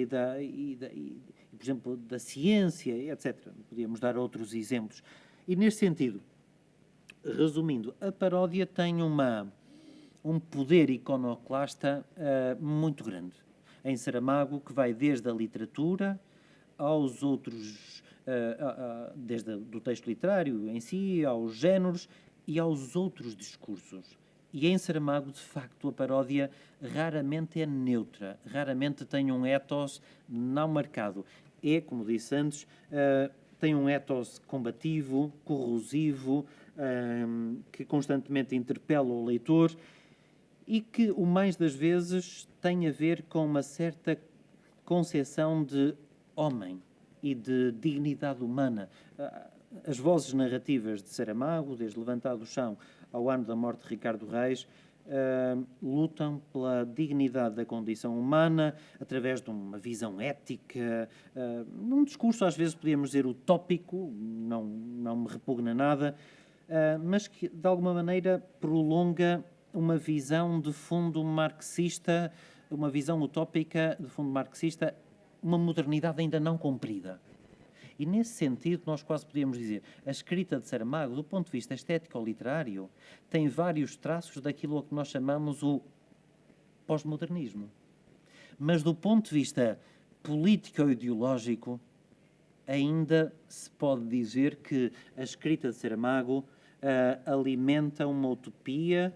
por exemplo, da ciência, etc. Podíamos dar outros exemplos. E, neste sentido, resumindo, a paródia tem um poder iconoclasta muito grande. Em Saramago, que vai desde a literatura aos outros, desde do texto literário em si, aos géneros e aos outros discursos. E em Saramago, de facto, a paródia raramente é neutra, raramente tem um ethos não marcado. É, como disse antes, tem um ethos combativo, corrosivo, que constantemente interpela o leitor e que, o mais das vezes, tem a ver com uma certa concepção de homem e de dignidade humana. As vozes narrativas de Saramago, desde Levantado do Chão ao ano da morte de Ricardo Reis, lutam pela dignidade da condição humana através de uma visão ética, num discurso às vezes podíamos dizer utópico, não me repugna nada, mas que de alguma maneira prolonga uma visão de fundo marxista, uma visão utópica de fundo marxista, uma modernidade ainda não cumprida. E, nesse sentido, nós quase podíamos dizer a escrita de Saramago, do ponto de vista estético ou literário, tem vários traços daquilo que nós chamamos o pós-modernismo. Mas, do ponto de vista político ou ideológico, ainda se pode dizer que a escrita de Saramago alimenta uma utopia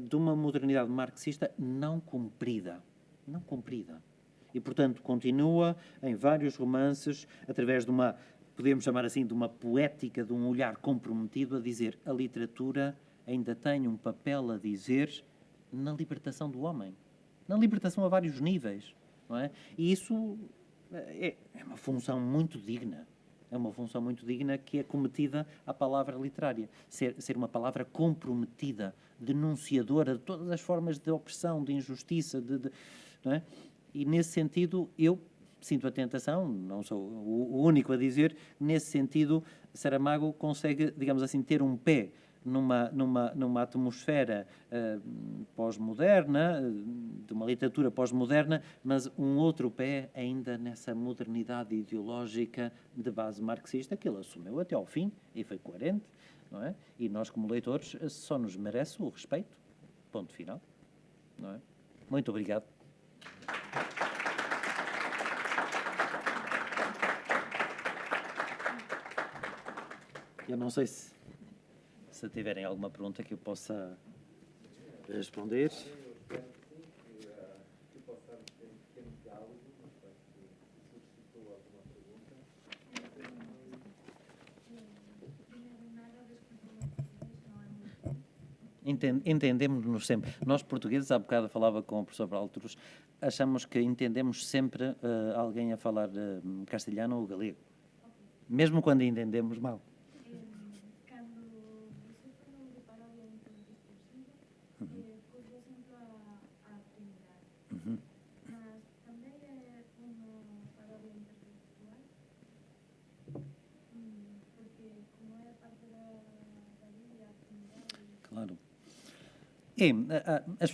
de uma modernidade marxista não cumprida. Não cumprida. E, portanto, continua em vários romances, através de uma, podemos chamar assim, de uma poética, de um olhar comprometido, a dizer a literatura ainda tem um papel a dizer na libertação do homem. Na libertação a vários níveis, não é? E isso é uma função muito digna. É uma função muito digna que é cometida à palavra literária. Ser uma palavra comprometida, denunciadora de todas as formas de opressão, de injustiça, não é? E, nesse sentido, eu sinto a tentação, não sou o único a dizer, nesse sentido, Saramago consegue, digamos assim, ter um pé numa atmosfera pós-moderna, de uma literatura pós-moderna, mas um outro pé ainda nessa modernidade ideológica de base marxista que ele assumiu até ao fim e foi coerente, não é? E nós, como leitores, só nos merece o respeito. Ponto final. Não é? Muito obrigado. Eu não sei se tiverem alguma pergunta que eu possa responder. Entendemos-nos sempre. Nós, portugueses, há bocado falava com o professor Baltrus, achamos que entendemos sempre alguém a falar castelhano ou galego, mesmo quando entendemos mal. Claro. As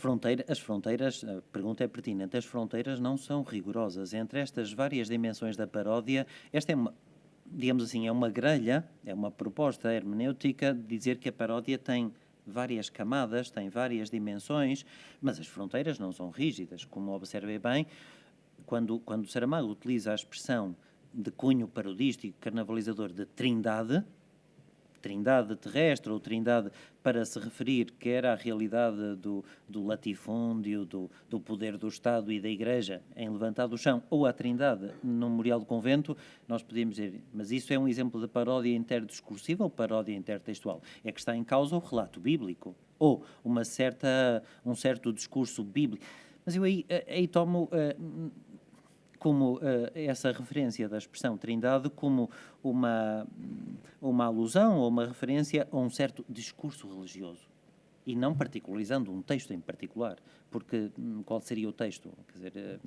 fronteiras, a pergunta é pertinente, as fronteiras não são rigorosas. Entre estas várias dimensões da paródia, esta é uma, digamos assim, é uma grelha, é uma proposta hermenêutica de dizer que a paródia tem várias camadas, tem várias dimensões, mas as fronteiras não são rígidas. Como observei bem, quando Saramago utiliza a expressão de cunho parodístico, carnavalizador de trindade terrestre ou trindade para se referir quer à realidade do latifúndio, do poder do Estado e da Igreja em Levantado do Chão, ou à trindade no Memorial do Convento, nós podemos dizer, mas isso é um exemplo de paródia interdiscursiva ou paródia intertextual? É que está em causa o relato bíblico, ou um certo discurso bíblico. Mas eu aí tomo como essa referência da expressão trindade como uma alusão ou uma referência a um certo discurso religioso. e não particularizando um texto em particular, porque qual seria o texto? Quer dizer,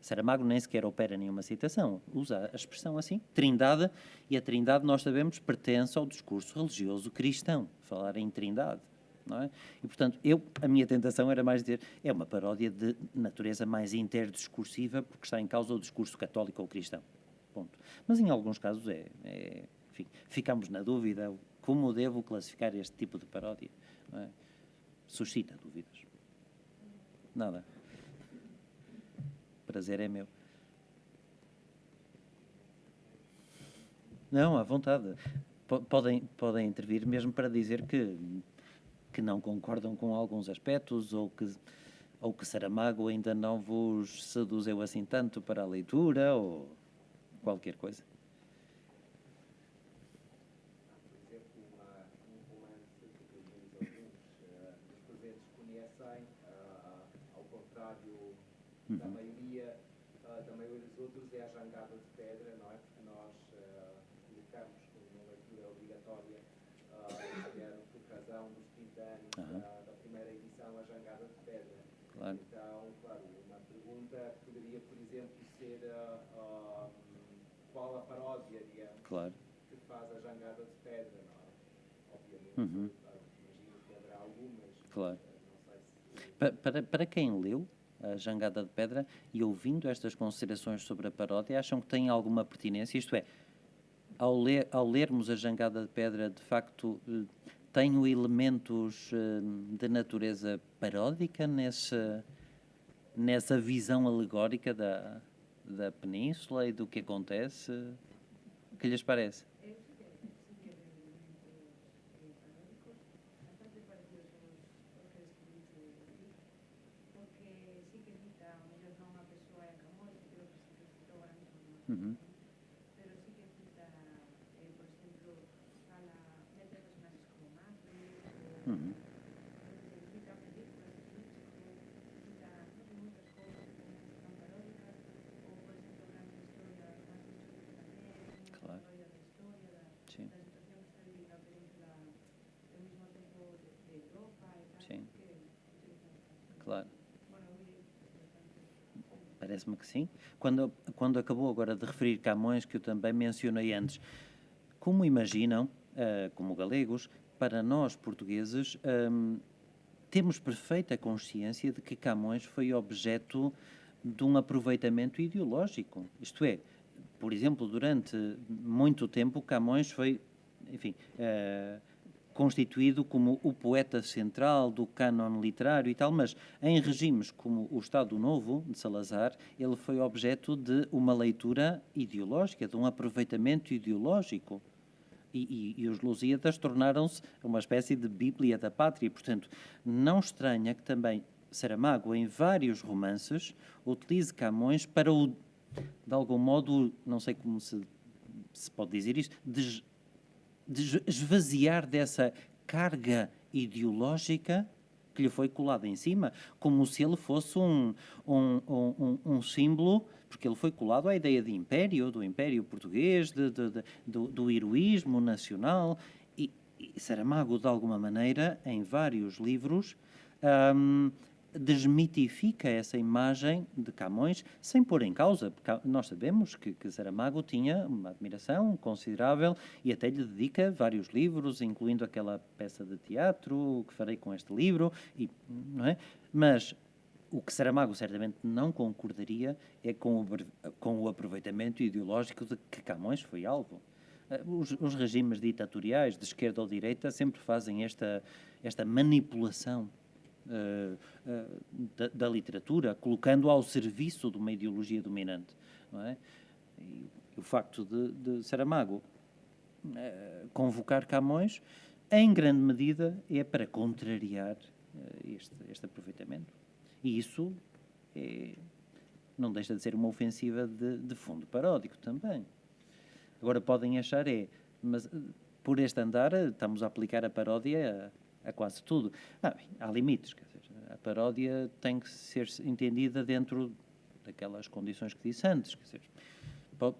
Saramago nem sequer opera nenhuma citação, usa a expressão assim, Trindade, e a Trindade, nós sabemos, pertence ao discurso religioso cristão, falar em Trindade. Não é? E, portanto, a minha tentação era mais dizer, é uma paródia de natureza mais interdiscursiva, porque está em causa o discurso católico ou cristão. Ponto. Mas em alguns casos enfim, ficamos na dúvida, como devo classificar este tipo de paródia? Não é? Suscita dúvidas. Nada. Prazer é meu. Não, à vontade. Podem intervir mesmo para dizer que não concordam com alguns aspectos ou que Saramago ainda não vos seduziu assim tanto para a leitura ou qualquer coisa. Por exemplo, um romance que alguns dos presentes conhecem, ao contrário da maioria dos outros, é A Jangada de Pedra, não é? Porque nós colocamos como uma leitura obrigatória, por razão dos 30 anos da primeira edição, A Jangada de Pedra. Claro. Então, claro, uma pergunta poderia, por exemplo, ser qual a paródia, digamos, claro, que faz A Jangada de Pedra, não é? Obviamente, claro, imagino que haverá algumas, claro. não sei se... Para quem leu A Jangada de Pedra e ouvindo estas considerações sobre a paródia, acham que tem alguma pertinência? Isto é, ao lermos A Jangada de Pedra, de facto, tenho elementos de natureza paródica nessa visão alegórica da península e do que acontece? O que lhes parece? Uhum. Pero sí que cita, por ejemplo, mete personajes como Macbeth, Uhum. cita películas, cita muchas cosas que son paródicas, o por ejemplo, grandes historias, más mucho que también, Claro. parodia da historia, Sim. da situación que está vivindo a península ao mesmo tempo de Europa e tal, Sim. que utilizan. Claro. Bueno, bastante. Parece-me que sim. Quando acabou agora de referir Camões, que eu também mencionei antes, como imaginam, como galegos, para nós portugueses, temos perfeita consciência de que Camões foi objeto de um aproveitamento ideológico. Isto é, por exemplo, durante muito tempo, Camões foi, enfim, constituído como o poeta central do cânon literário e tal, mas em regimes como o Estado Novo, de Salazar, ele foi objeto de uma leitura ideológica, de um aproveitamento ideológico. E os Lusíadas tornaram-se uma espécie de Bíblia da pátria. Portanto, não estranha que também Saramago, em vários romances, utilize Camões para de algum modo, não sei como se pode dizer isto, de esvaziar dessa carga ideológica que lhe foi colada em cima, como se ele fosse um símbolo, porque ele foi colado à ideia de império, do império português, do heroísmo nacional, e Saramago, de alguma maneira, em vários livros, desmitifica essa imagem de Camões sem pôr em causa, porque nós sabemos que Saramago tinha uma admiração considerável e até lhe dedica vários livros, incluindo aquela peça de teatro que farei com este livro, não é? Mas o que Saramago certamente não concordaria é com o aproveitamento ideológico de que Camões foi alvo. Os regimes ditatoriais, de esquerda ou direita, sempre fazem esta manipulação da literatura, colocando-a ao serviço de uma ideologia dominante, não é? E o facto de Saramago convocar Camões, em grande medida, é para contrariar este aproveitamento. E isso não deixa de ser uma ofensiva de fundo paródico também. Agora podem achar mas por este andar estamos a aplicar a paródia a quase tudo. Bem, há limites, quer dizer, a paródia tem que ser entendida dentro daquelas condições que disse antes, quer dizer,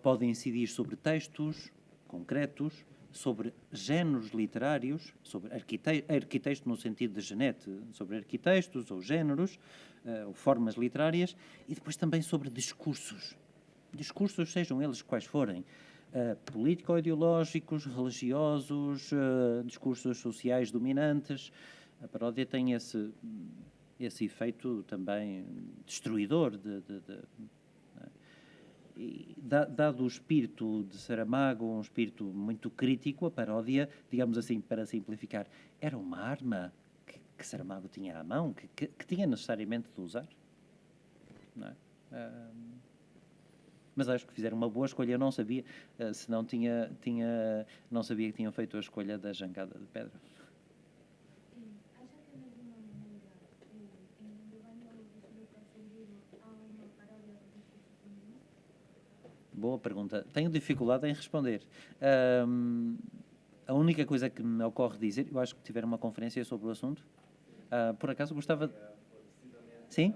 pode incidir sobre textos concretos, sobre géneros literários, sobre arquitexto no sentido de Genete, sobre arquitextos ou géneros, ou formas literárias, e depois também sobre discursos. Discursos, sejam eles quais forem, político-ideológicos, religiosos, discursos sociais dominantes. A paródia tem esse efeito também destruidor e dado o espírito de Saramago, um espírito muito crítico, a paródia, digamos assim, para simplificar, era uma arma que Saramago tinha à mão, que tinha necessariamente de usar. Não é? Mas acho que fizeram uma boa escolha. Eu não sabia, se não não sabia que tinham feito a escolha da jangada de pedra. Acha que de alguma maneira em Giovanni Luca Sendino há uma paródia do discurso feminista? Boa pergunta. Tenho dificuldade em responder. A única coisa que me ocorre dizer, eu acho que tiveram uma conferência sobre o assunto. Por acaso gostava... Sim?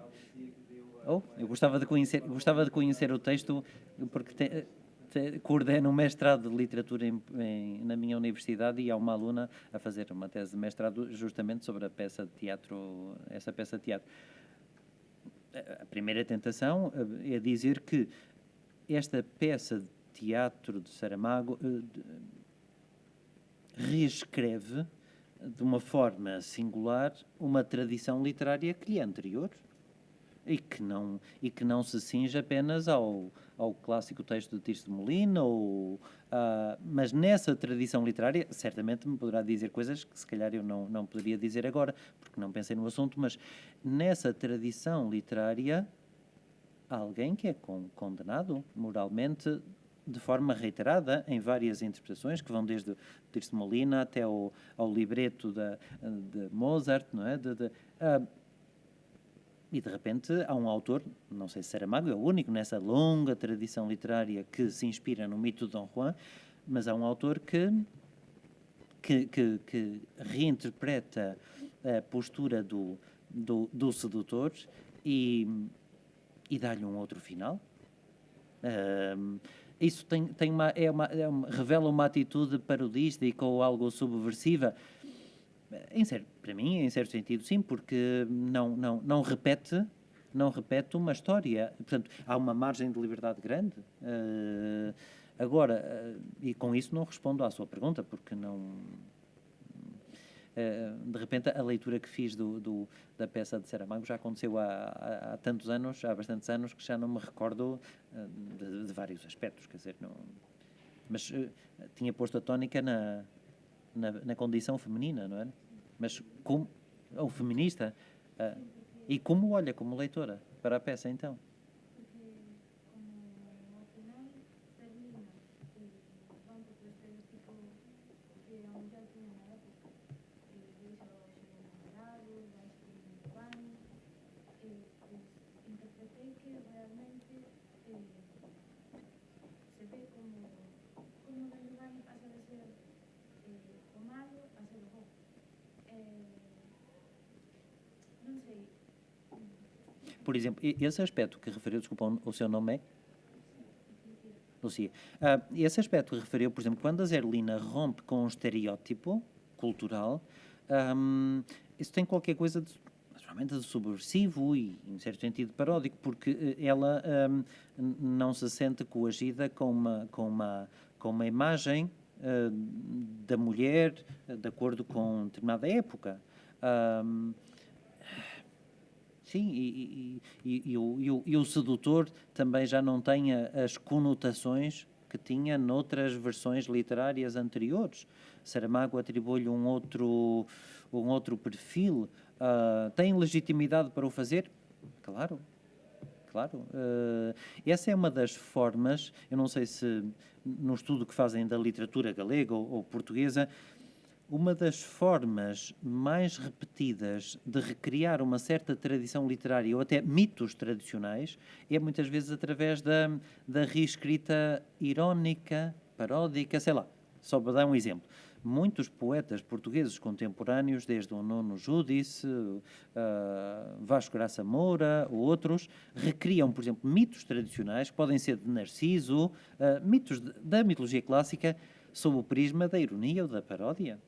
Eu gostava de conhecer o texto, porque coordeno um mestrado de literatura na minha universidade e há uma aluna a fazer uma tese de mestrado justamente sobre a peça de teatro, essa peça de teatro. A primeira tentação é dizer que esta peça de teatro de Saramago reescreve de uma forma singular uma tradição literária que lhe é anterior e que não se cinge apenas ao clássico texto de Tirso de Molina, mas nessa tradição literária, certamente me poderá dizer coisas que se calhar eu não poderia dizer agora, porque não pensei no assunto, mas nessa tradição literária há alguém que é condenado moralmente de forma reiterada em várias interpretações, que vão desde Tirso de Molina até ao libreto de Mozart, não é? E de repente há um autor, não sei se Saramago é o único nessa longa tradição literária que se inspira no mito de Dom Juan, mas há um autor que reinterpreta a postura do sedutor e dá-lhe um outro final. Isso revela uma atitude parodística ou algo subversiva. Para mim, em certo sentido, sim, porque não repete uma história. Portanto, há uma margem de liberdade grande. Agora, e com isso não respondo à sua pergunta, porque de repente a leitura que fiz da peça de Saramago já aconteceu há tantos anos, há bastantes anos, que já não me recordo de vários aspectos, quer dizer, mas tinha posto a tónica na condição feminina, não é? Mas como ou feminista, e como olha como leitora para a peça, então? Porque como ao final termina van por estereotipo que a muller tiña na época, deixa os namorados, vai escribir Giovanni, pues interpretei que realmente se ve como Don Giovanni pasa de ser o malo a ser o bo. Non sei. Por exemplo, esse aspecto que referiu, desculpa, o seu nome é? Lucia. Esse aspecto que referiu, por exemplo, quando a Zerlina rompe com um estereótipo cultural, isso tem qualquer coisa naturalmente de subversivo e, em certo sentido, paródico, porque ela não se sente coagida com uma imagem da mulher de acordo com determinada época. Sim, e o sedutor também já não tem as conotações que tinha noutras versões literárias anteriores. Saramago atribui-lhe um outro perfil. Tem legitimidade para o fazer? Claro. Essa é uma das formas, eu não sei se no estudo que fazem da literatura galega ou portuguesa, uma das formas mais repetidas de recriar uma certa tradição literária ou até mitos tradicionais é muitas vezes através da reescrita irónica, paródica, sei lá. Só para dar um exemplo. Muitos poetas portugueses contemporâneos, desde o Nuno Judice, Vasco Graça Moura ou outros, recriam, por exemplo, mitos tradicionais, que podem ser de Narciso, mitos da mitologia clássica, sob o prisma da ironia ou da paródia.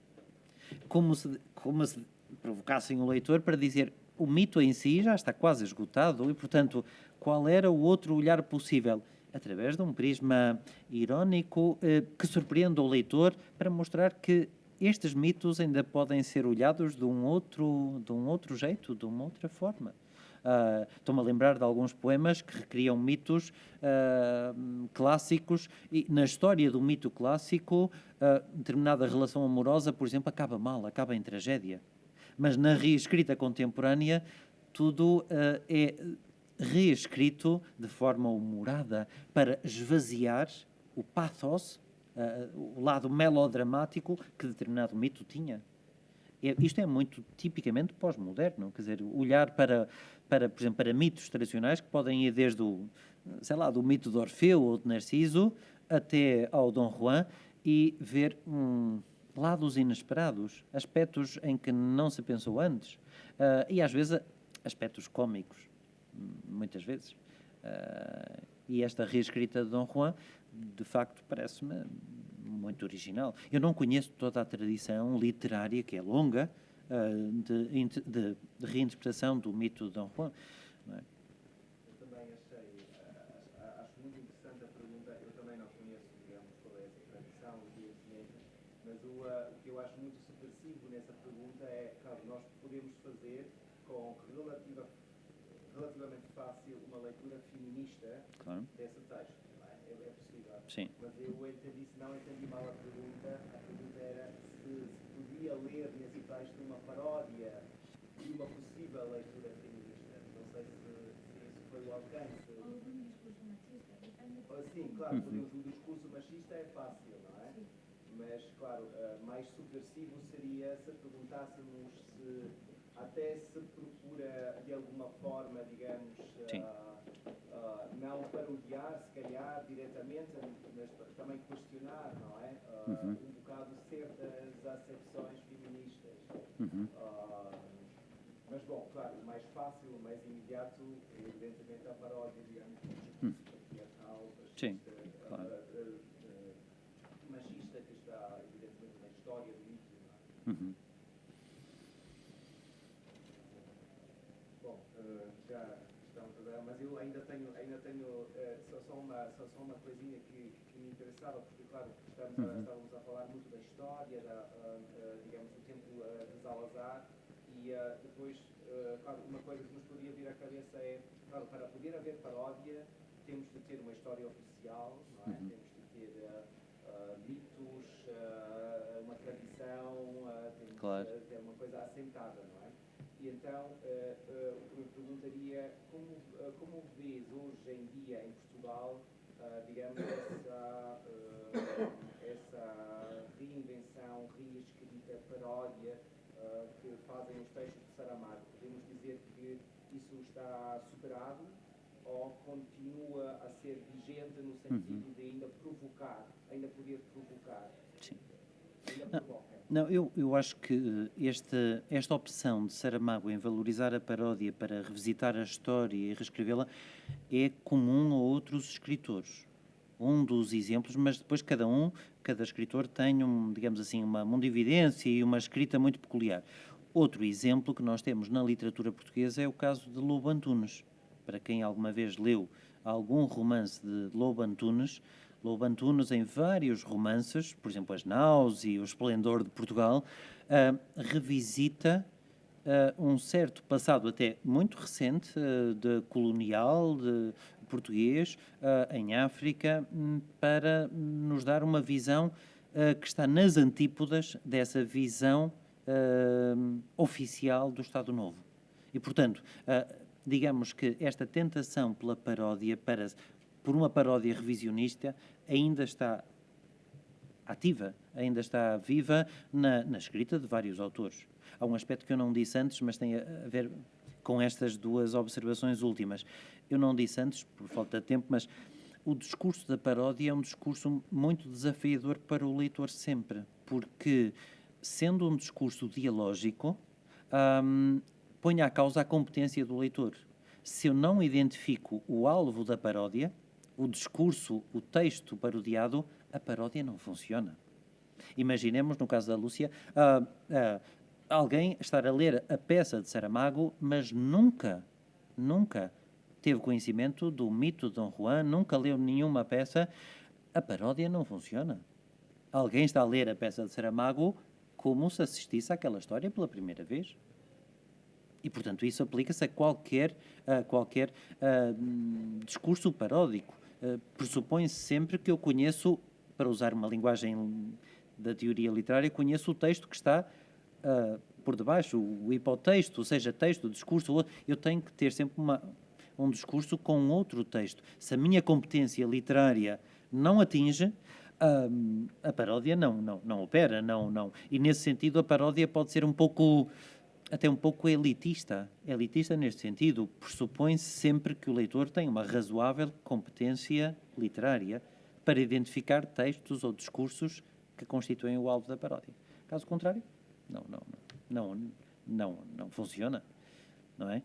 Como se provocassem o leitor para dizer o mito em si já está quase esgotado e, portanto, qual era o outro olhar possível? Através de um prisma irónico que surpreende o leitor para mostrar que estes mitos ainda podem ser olhados de um outro jeito, de uma outra forma. Estou-me a lembrar de alguns poemas que recriam mitos clássicos e na história do mito clássico determinada relação amorosa, por exemplo, acaba mal, acaba em tragédia. Mas na reescrita contemporânea tudo é reescrito de forma humorada para esvaziar o pathos, o lado melodramático que determinado mito tinha. Isto é muito tipicamente pós-moderno, quer dizer, olhar para, por exemplo, para mitos tradicionais que podem ir desde do mito de Orfeu ou de Narciso até ao Dom Juan e ver lados inesperados, aspectos em que não se pensou antes e às vezes aspectos cómicos, muitas vezes. E esta reescrita de Dom Juan, de facto, parece-me muito original. Eu não conheço toda a tradição literária, que é longa, de reinterpretação do mito de Dom Juan. Não é? Eu também acho muito interessante a pergunta. Eu também não conheço, digamos, toda essa tradição, os conhecimentos, mas o que eu acho muito subversivo nessa pergunta é, claro, nós podemos fazer com relativamente fácil uma leitura feminista desse texto. É possível. Sim. Mas eu não entendi mal a pergunta. A pergunta era se podia ler nesse texto uma paródia de uma possível leitura feminista. Não sei se isso foi o alcance. Ou de um discurso machista, depende. Sim, claro, o discurso machista é fácil, não é? Sim. Mas, claro, mais subversivo seria se perguntássemos se até se procura de alguma forma, digamos, não parodiar, se calhar, diretamente, mas também questionar, não é? Um bocado certas acepções feministas. Mas, bom, claro, o mais fácil, o mais imediato, é evidentemente a paródia, digamos, patriarcal, machista, machista, que está, evidentemente, na história do mito, não é? Bom, já estamos a dar, mas eu ainda tenho só uma coisinha que me interessava, porque, claro, estávamos a falar muito da história, digamos, do tempo de Salazar, e depois, claro, uma coisa que nos poderia vir à cabeça é, claro, para poder haver paródia, temos de ter uma história oficial, não é? Temos de ter mitos, uma tradição, temos de ter uma coisa assentada, não é? E então, eu perguntaria como vês hoje em dia em Portugal, digamos, essa reinvenção, reescrita, paródia que fazem os textos de Saramago? Podemos dizer que isso está superado ou continua a ser vigente no sentido de ainda poder provocar? Sim. Ainda provoca? Não, eu acho que esta opção de Saramago em valorizar a paródia para revisitar a história e reescrevê-la é comum a outros escritores. Um dos exemplos, mas depois cada escritor tem, digamos assim, uma mundividência e uma escrita muito peculiar. Outro exemplo que nós temos na literatura portuguesa é o caso de Lobo Antunes. Para quem alguma vez leu algum romance de Lobo Antunes, em vários romances, por exemplo, As Naus e O Esplendor de Portugal, revisita um certo passado até muito recente, de colonial, de português, em África, para nos dar uma visão que está nas antípodas dessa visão oficial do Estado Novo. E, portanto, digamos que esta tentação pela paródia, por uma paródia revisionista, ainda está ativa, ainda está viva na escrita de vários autores. Há um aspecto que eu não disse antes, mas tem a ver com estas duas observações últimas. Eu não disse antes, por falta de tempo, mas o discurso da paródia é um discurso muito desafiador para o leitor sempre, porque, sendo um discurso dialógico, põe à causa a competência do leitor. Se eu não identifico o alvo da paródia, o discurso, o texto parodiado, a paródia não funciona. Imaginemos, no caso da Lúcia, alguém estar a ler a peça de Saramago, mas nunca teve conhecimento do mito de Dom Juan, nunca leu nenhuma peça. A paródia não funciona. Alguém está a ler a peça de Saramago como se assistisse àquela história pela primeira vez. E, portanto, isso aplica-se a qualquer discurso paródico. Pressupõe-se sempre que eu conheço, para usar uma linguagem da teoria literária, conheço o texto que está por debaixo, o hipotexto, ou seja, texto, discurso. Eu tenho que ter sempre um discurso com outro texto. Se a minha competência literária não atinge, a paródia não opera, não. E, nesse sentido, a paródia pode ser até um pouco elitista. Elitista neste sentido, pressupõe-se sempre que o leitor tem uma razoável competência literária para identificar textos ou discursos que constituem o alvo da paródia. Caso contrário, não funciona, não é?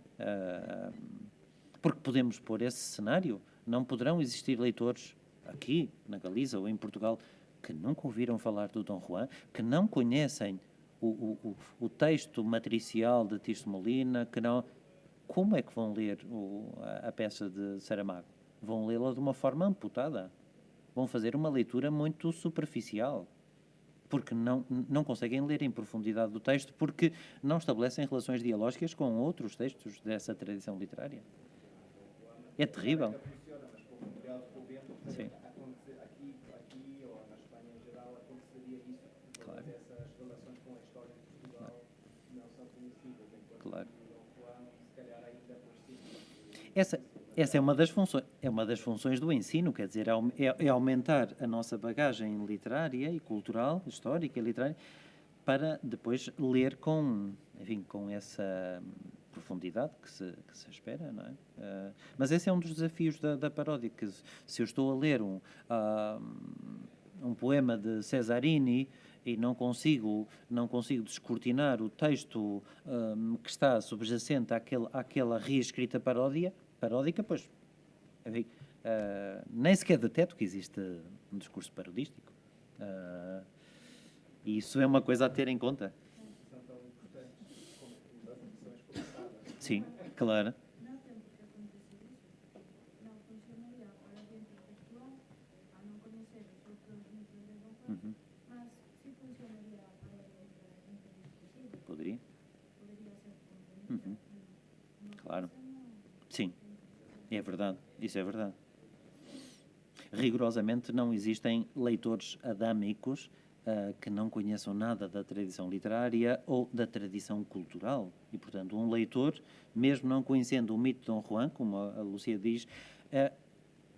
Porque podemos pôr esse cenário. Não poderão existir leitores aqui, na Galiza ou em Portugal, que nunca ouviram falar do Dom Juan, que não conhecem o texto matricial de Tirso Molina, que não... Como é que vão ler a peça de Saramago? Vão lê-la de uma forma amputada. Vão fazer uma leitura muito superficial, porque não conseguem ler em profundidade do texto, porque não estabelecem relações dialógicas com outros textos dessa tradição literária. É terrível. Sim. Aqui ou na Espanha em geral aconteceria isso, porque Claro. essas relações com a história de Portugal não são conhecidas, enquanto Claro. o Dom Juan, se calhar ainda por cima. Essa é uma das funções do ensino, quer dizer, é aumentar a nossa bagagem literária e cultural, histórica e literária, para depois ler com essa profundidade que se espera, não é? Mas esse é um dos desafios da paródia, que se eu estou a ler um poema de Cesarini e não consigo descortinar o texto que está subjacente àquela reescrita paródica, pois, enfim, nem sequer detecto que existe um discurso parodístico. E isso é uma coisa a ter em conta. São tão importantes como as edições passadas. Sim, claro. Não tem por que acontecer isso. Não funcionaria para alguém intelectual a não conhecer os outros mitos de Dom Juan, mas sim funcionaria para alguém intelectual. Poderia? Poderia ser conveniente. Claro. Sim, é verdade. Isso é verdade. Rigorosamente não existem leitores adâmicos que não conheçam nada da tradição literária ou da tradição cultural. E, portanto, um leitor, mesmo não conhecendo o mito de Dom Juan, como a Lúcia diz,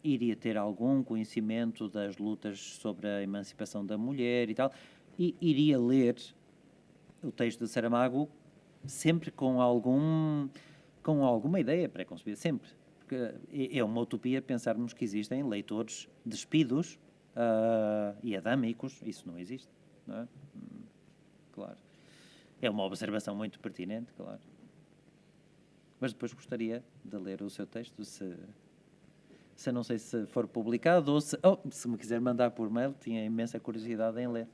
iria ter algum conhecimento das lutas sobre a emancipação da mulher e tal, e iria ler o texto de Saramago sempre com alguma ideia pré-concebida, sempre. Porque é uma utopia pensarmos que existem leitores despidos e adâmicos. Isso não existe, não é? Claro. É uma observação muito pertinente, claro. Mas depois gostaria de ler o seu texto, se não sei se for publicado ou se me quiser mandar por mail, tinha imensa curiosidade em ler.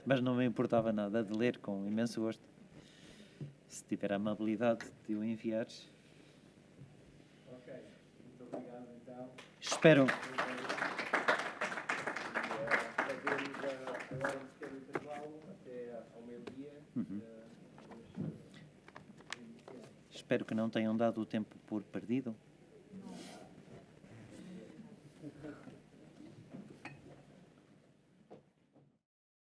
Mas não me importava nada de ler, com imenso gosto. Se tiver a amabilidade de o enviar. Ok, muito obrigado então. Espero. Fazemos agora um pequeno intervalo até ao meio-dia. Espero que não tenham dado o tempo por perdido.